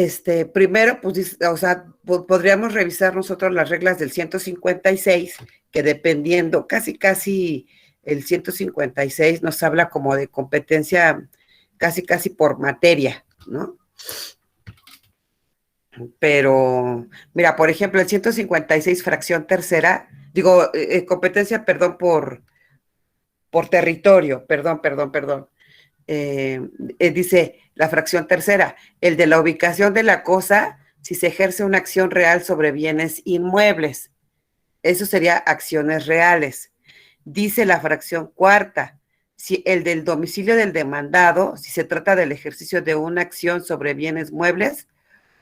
primero, pues, o sea, podríamos revisar nosotros las reglas del 156, que dependiendo, casi el 156 nos habla como de competencia casi por materia, ¿no? Pero, mira, por ejemplo, el 156 fracción tercera, digo, competencia, perdón, por territorio, perdón. Dice la fracción tercera, el de la ubicación de la cosa, si se ejerce una acción real sobre bienes inmuebles. Eso sería acciones reales. Dice la fracción cuarta, si el del domicilio del demandado, si se trata del ejercicio de una acción sobre bienes muebles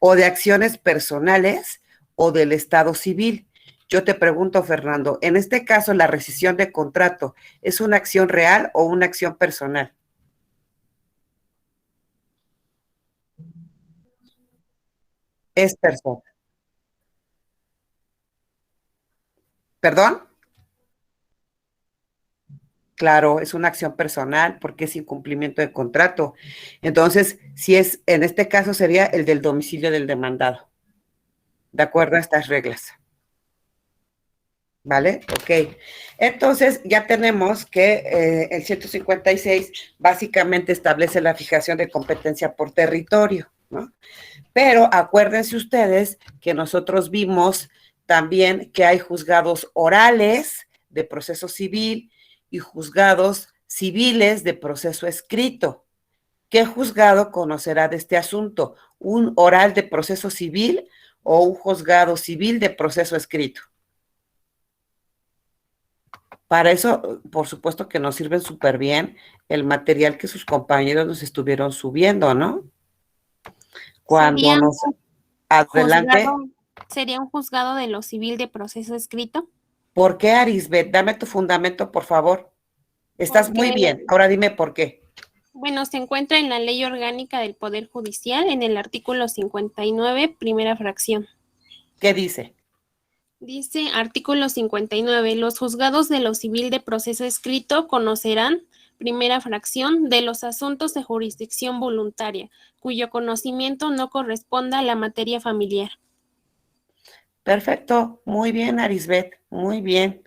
o de acciones personales o del estado civil. Yo te pregunto, Fernando, en este caso, la rescisión de contrato, ¿es una acción real o una acción personal? Es personal. ¿Perdón? Claro, es una acción personal porque es incumplimiento de contrato. Entonces, si es, en este caso sería el del domicilio del demandado, de acuerdo a estas reglas. ¿Vale? Ok. Entonces, ya tenemos que el 156 básicamente establece la fijación de competencia por territorio, ¿no? Pero acuérdense ustedes que nosotros vimos también que hay juzgados orales de proceso civil y juzgados civiles de proceso escrito. ¿Qué juzgado conocerá de este asunto? ¿Un oral de proceso civil o un juzgado civil de proceso escrito? Para eso, por supuesto que nos sirven súper bien el material que sus compañeros nos estuvieron subiendo, ¿no? Cuando Sería nos... Adelante. ¿Sería un juzgado de lo civil de proceso escrito? ¿Por qué, Arisbet? Dame tu fundamento, por favor. Estás muy bien. Ahora dime por qué. Bueno, se encuentra en la Ley Orgánica del Poder Judicial, en el artículo 59, primera fracción. ¿Qué dice? Dice, artículo 59, los juzgados de lo civil de proceso escrito conocerán, primera fracción, de los asuntos de jurisdicción voluntaria, cuyo conocimiento no corresponda a la materia familiar. Perfecto, muy bien, Arisbet, muy bien.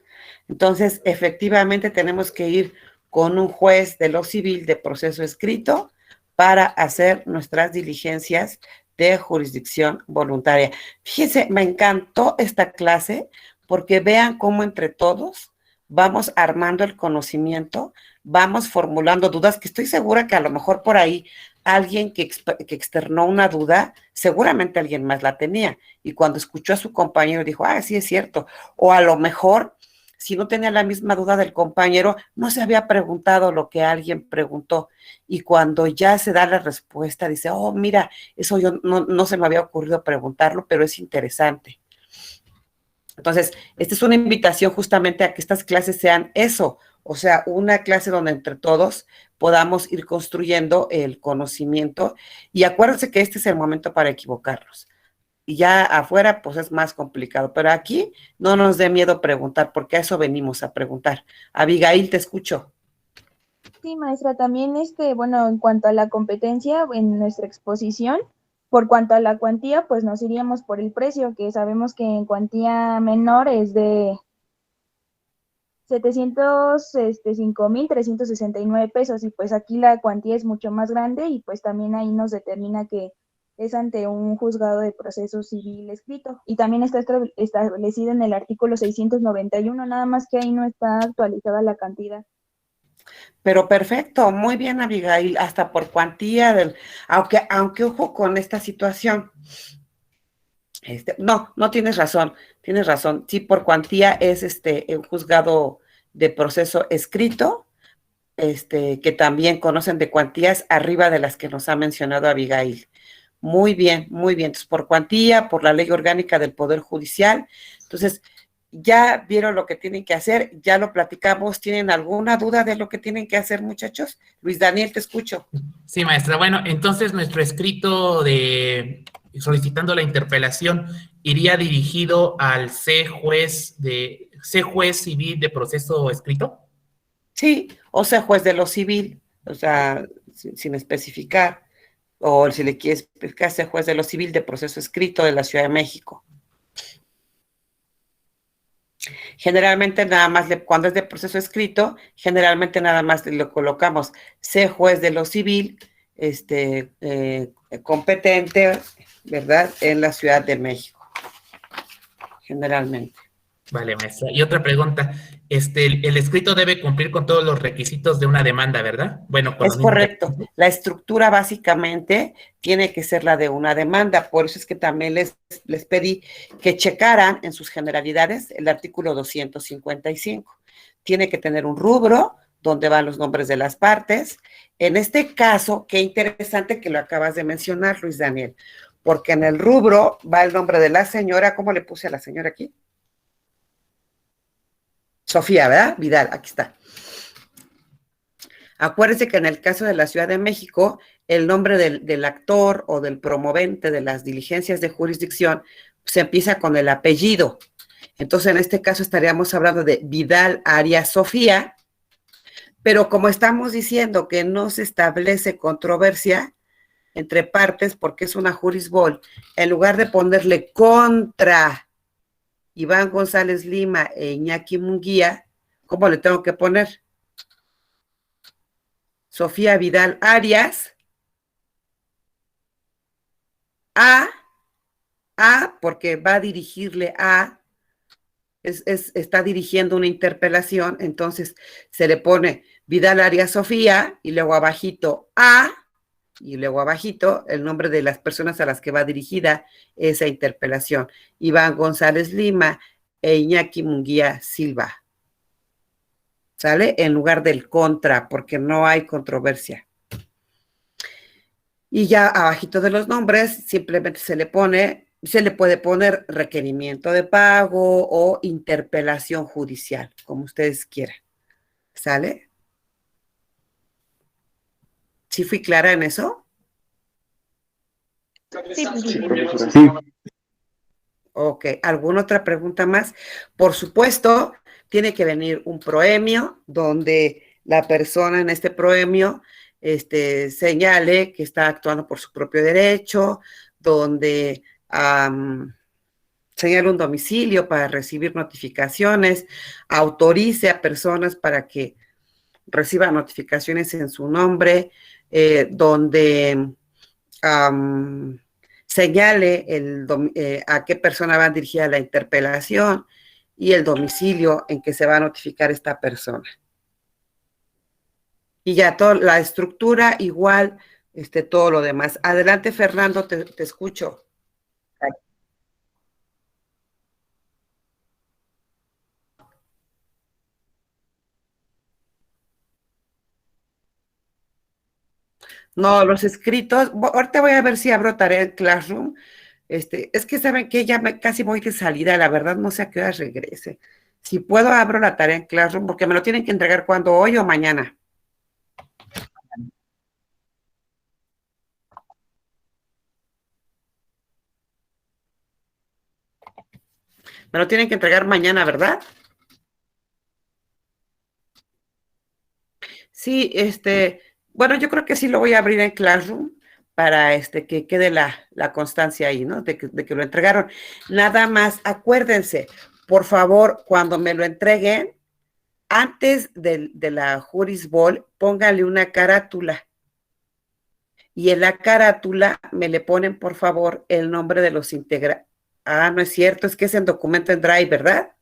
Entonces, efectivamente tenemos que ir con un juez de lo civil de proceso escrito para hacer nuestras diligencias de jurisdicción voluntaria. Fíjense, me encantó esta clase porque vean cómo entre todos vamos armando el conocimiento, vamos formulando dudas, que estoy segura que a lo mejor por ahí alguien que externó una duda, seguramente alguien más la tenía, y cuando escuchó a su compañero dijo, sí es cierto, o a lo mejor, si no tenía la misma duda del compañero, no se había preguntado lo que alguien preguntó, y cuando ya se da la respuesta, dice, mira, eso yo no se me había ocurrido preguntarlo, pero es interesante. Entonces, esta es una invitación justamente a que estas clases sean eso, o sea, una clase donde entre todos podamos ir construyendo el conocimiento, y acuérdense que este es el momento para equivocarnos. Y ya afuera, pues es más complicado, pero aquí no nos dé miedo preguntar, porque a eso venimos a preguntar. Abigail, te escucho. Sí, maestra, también bueno, en cuanto a la competencia en nuestra exposición, por cuanto a la cuantía, pues nos iríamos por el precio, que sabemos que en cuantía menor es de 705,369 pesos, y pues aquí la cuantía es mucho más grande, y pues también ahí nos determina que es ante un juzgado de proceso civil escrito, y también está establecido en el artículo 691, nada más que ahí no está actualizada la cantidad. Pero perfecto, muy bien, Abigail, hasta por cuantía, aunque ojo con esta situación. No tienes razón, sí, por cuantía es un juzgado de proceso escrito, que también conocen de cuantías arriba de las que nos ha mencionado Abigail. Muy bien, muy bien. Entonces, por cuantía, por la Ley Orgánica del Poder Judicial. Entonces, ya vieron lo que tienen que hacer, ya lo platicamos. ¿Tienen alguna duda de lo que tienen que hacer, muchachos? Luis Daniel, te escucho. Sí, maestra. Bueno, entonces nuestro escrito de solicitando la interpelación iría dirigido al C juez civil de proceso escrito. Sí, o sea, juez de lo civil, o sea, sin especificar, o si le quieres especificar, sea juez de lo civil de proceso escrito de la Ciudad de México. Generalmente nada más, cuando es de proceso escrito, generalmente nada más le colocamos C juez de lo civil, competente, ¿verdad? En la Ciudad de México, generalmente. Vale, maestra. Y otra pregunta, el escrito debe cumplir con todos los requisitos de una demanda, ¿verdad? Bueno, con Es los mismos correcto. requisitos. La estructura básicamente tiene que ser la de una demanda. Por eso es que también les pedí que checaran en sus generalidades el artículo 255. Tiene que tener un rubro donde van los nombres de las partes. En este caso, qué interesante que lo acabas de mencionar, Luis Daniel, porque en el rubro va el nombre de la señora. ¿Cómo le puse a la señora aquí? Sofía, ¿verdad? Vidal, aquí está. Acuérdense que en el caso de la Ciudad de México, el nombre del actor o del promovente de las diligencias de jurisdicción se empieza con el apellido. Entonces, en este caso estaríamos hablando de Vidal Arias Sofía, pero como estamos diciendo que no se establece controversia entre partes porque es una jurisbol, en lugar de ponerle contra Iván González Lima e Iñaki Munguía, ¿cómo le tengo que poner? Sofía Vidal Arias, porque va a dirigirle está dirigiendo una interpelación, entonces se le pone Vidal Arias Sofía, y luego abajito y luego abajito el nombre de las personas a las que va dirigida esa interpelación, Iván González Lima e Iñaki Munguía Silva. ¿Sale? En lugar del contra, porque no hay controversia. Y ya abajito de los nombres simplemente se le puede poner requerimiento de pago o interpelación judicial, como ustedes quieran. ¿Sale? ¿Sí fui clara en eso? Sí, profesora. Sí. Ok, ¿alguna otra pregunta más? Por supuesto, tiene que venir un proemio donde la persona en este proemio señale que está actuando por su propio derecho, donde señale un domicilio para recibir notificaciones, autorice a personas para que reciban notificaciones en su nombre, donde señale a qué persona va dirigida la interpelación y el domicilio en que se va a notificar esta persona. Y ya toda la estructura igual, todo lo demás. Adelante, Fernando, te escucho. No, los escritos, ahorita voy a ver si abro tarea en Classroom. Es que saben que ya casi voy de salida, la verdad no sé a qué hora regrese. Si puedo, abro la tarea en Classroom, porque me lo tienen que entregar cuando, hoy o mañana. Me lo tienen que entregar mañana, ¿verdad? Sí, bueno, yo creo que sí lo voy a abrir en Classroom para que quede la constancia ahí, ¿no? De que lo entregaron. Nada más, acuérdense, por favor, cuando me lo entreguen, antes de la Jurisbol, pónganle una carátula. Y en la carátula me le ponen, por favor, el nombre de los integrantes. Ah, no es cierto, es que es en documento en Drive, ¿verdad?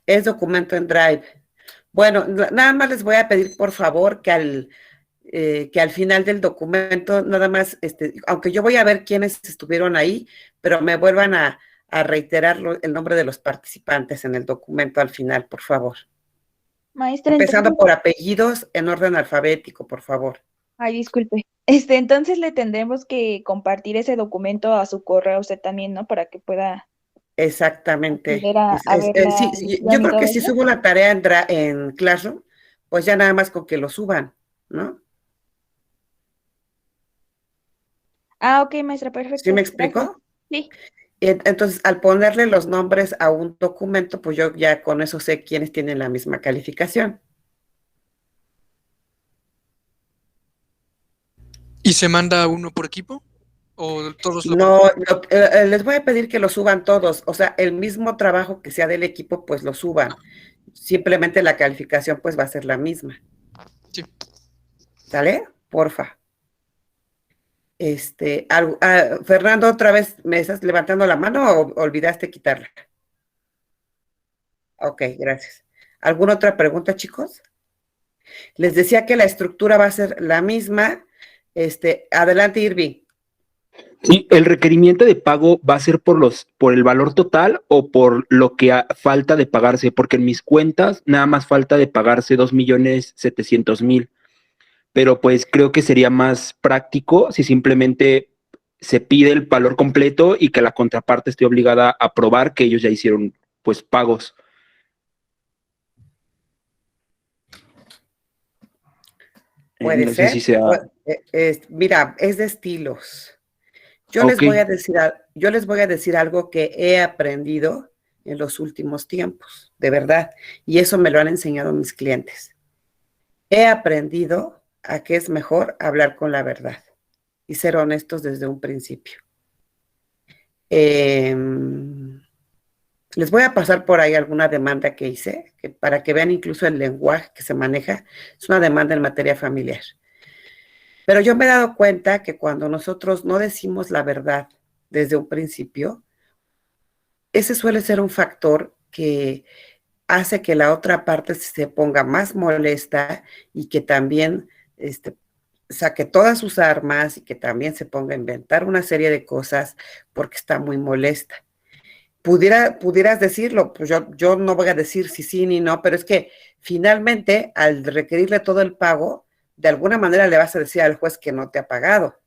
Es documento en Drive. Bueno, nada más les voy a pedir, por favor, que al final del documento, nada más, aunque yo voy a ver quiénes estuvieron ahí, pero me vuelvan a reiterar el nombre de los participantes en el documento al final, por favor. Maestra, Empezando entonces... por apellidos en orden alfabético, por favor. Ay, disculpe. Entonces le tendremos que compartir ese documento a su correo usted también, ¿no? Para que pueda Exactamente. ver a ver la Sí, yo creo que si subo la tarea en Classroom, pues ya nada más con que lo suban, ¿no? Ah, ok, maestra, perfecto. ¿Sí me explico? Gracias. Sí. Entonces, al ponerle los nombres a un documento, pues yo ya con eso sé quiénes tienen la misma calificación. ¿Y se manda uno por equipo? ¿O todos No, les voy a pedir que lo suban todos, o sea, el mismo trabajo que sea del equipo, pues lo suban. Simplemente la calificación pues va a ser la misma. Sí. ¿Sale? Porfa. Fernando, otra vez, ¿me estás levantando la mano o olvidaste quitarla? Ok, gracias. ¿Alguna otra pregunta, chicos? Les decía que la estructura va a ser la misma. Adelante, Irving. Sí, el requerimiento de pago va a ser por el valor total o por lo que falta de pagarse, porque en mis cuentas nada más falta de pagarse 2.700.000, pero pues creo que sería más práctico si simplemente se pide el valor completo y que la contraparte esté obligada a probar que ellos ya hicieron pues pagos. Puede No sé ser. si sea... Mira, es de estilos. Yo Ok. les voy a decir algo que he aprendido en los últimos tiempos, de verdad, y eso me lo han enseñado mis clientes. He aprendido a que es mejor hablar con la verdad y ser honestos desde un principio. Les voy a pasar por ahí alguna demanda que hice, para que vean incluso el lenguaje que se maneja. Es una demanda en materia familiar. Pero yo me he dado cuenta que cuando nosotros no decimos la verdad desde un principio, ese suele ser un factor que hace que la otra parte se ponga más molesta y que también saque todas sus armas y que también se ponga a inventar una serie de cosas porque está muy molesta. Pudieras decirlo, pues yo no voy a decir si sí ni no, pero es que finalmente al requerirle todo el pago, de alguna manera le vas a decir al juez que no te ha pagado.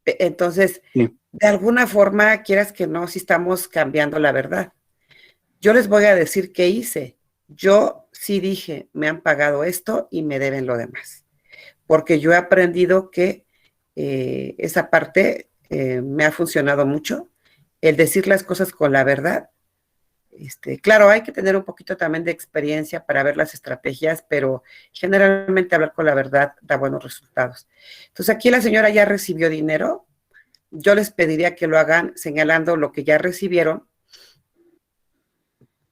Entonces, Sí. de alguna forma, quieras que no, si estamos cambiando la verdad. Yo les voy a decir qué hice. Yo sí dije, me han pagado esto y me deben lo demás. Porque yo he aprendido que esa parte me ha funcionado mucho. El decir las cosas con la verdad. Claro, hay que tener un poquito también de experiencia para ver las estrategias, pero generalmente hablar con la verdad da buenos resultados. Entonces, aquí la señora ya recibió dinero. Yo les pediría que lo hagan señalando lo que ya recibieron,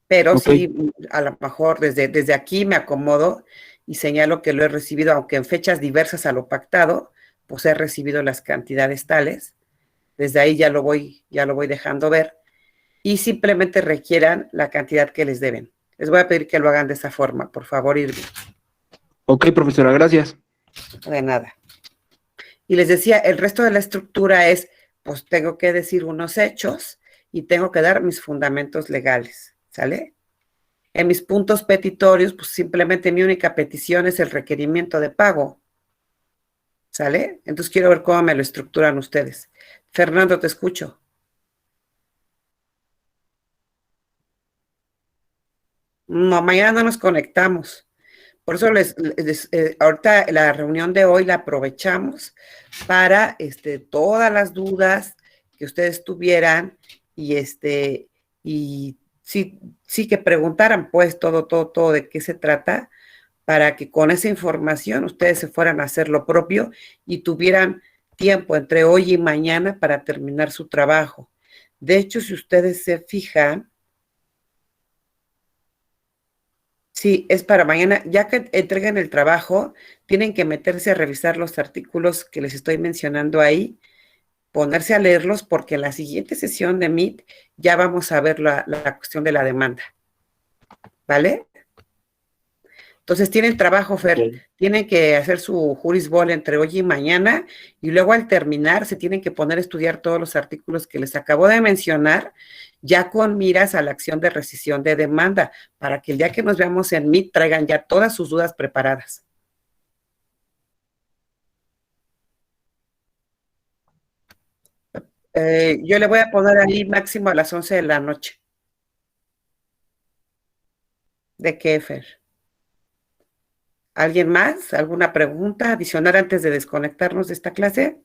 pero Okay. sí, a lo mejor desde aquí me acomodo y señalo que lo he recibido, aunque en fechas diversas a lo pactado, pues he recibido las cantidades tales. Desde ahí ya lo voy dejando ver y simplemente requieran la cantidad que les deben. Les voy a pedir que lo hagan de esa forma, por favor, Irving. Ok, profesora, gracias. De nada. Y les decía, el resto de la estructura es, pues tengo que decir unos hechos y tengo que dar mis fundamentos legales, ¿sale? En mis puntos petitorios, pues simplemente mi única petición es el requerimiento de pago, ¿sale? Entonces quiero ver cómo me lo estructuran ustedes. Fernando, te escucho. No, mañana no nos conectamos. Por eso ahorita la reunión de hoy la aprovechamos para todas las dudas que ustedes tuvieran y y sí que preguntaran pues todo de qué se trata, para que con esa información ustedes se fueran a hacer lo propio y tuvieran tiempo entre hoy y mañana para terminar su trabajo. De hecho, si ustedes se fijan, sí, es para mañana. Ya que entreguen el trabajo, tienen que meterse a revisar los artículos que les estoy mencionando ahí, ponerse a leerlos, porque en la siguiente sesión de Meet ya vamos a ver la cuestión de la demanda. ¿Vale? Entonces tienen trabajo, Fer. Okay. Tienen que hacer su Juris Bol entre hoy y mañana, y luego al terminar se tienen que poner a estudiar todos los artículos que les acabo de mencionar, ya con miras a la acción de rescisión de demanda, para que el día que nos veamos en Meet traigan ya todas sus dudas preparadas. Yo le voy a poner ahí máximo a las 11 de la noche. ¿De qué, Fer? ¿Alguien más? ¿Alguna pregunta adicional antes de desconectarnos de esta clase?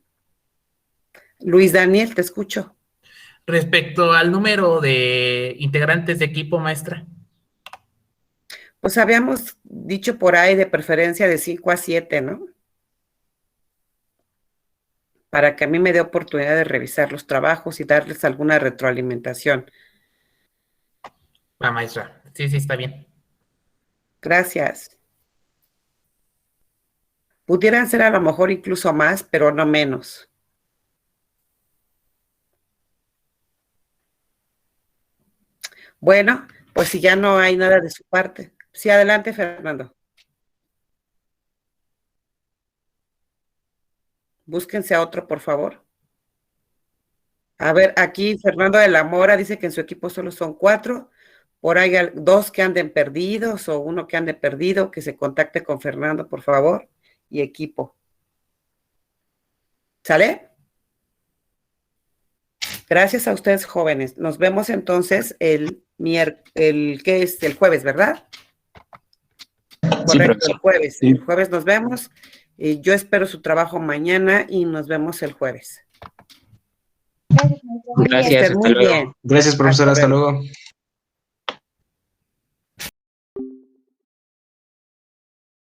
Luis Daniel, te escucho. Respecto al número de integrantes de equipo, maestra. Pues habíamos dicho por ahí de preferencia de 5 a 7, ¿no? para que a mí me dé oportunidad de revisar los trabajos y darles alguna retroalimentación. Va, maestra. Sí, está bien. Gracias. Pudieran ser a lo mejor incluso más, pero no menos. Bueno, pues si ya no hay nada de su parte. Sí, adelante, Fernando. Búsquense a otro, por favor. A ver, aquí Fernando de la Mora dice que en su equipo solo son 4. Por ahí 2 que anden perdidos o 1 que ande perdido, que se contacte con Fernando, por favor, y equipo. ¿Sale? Gracias a ustedes, jóvenes. Nos vemos entonces el jueves, ¿verdad? Sí, Correcto, el jueves. Sí. El jueves nos vemos. Yo espero su trabajo mañana y nos vemos el jueves. Gracias, maestra. Buen día. Gracias, Estén hasta muy luego. bien. Gracias, profesora. Hasta luego.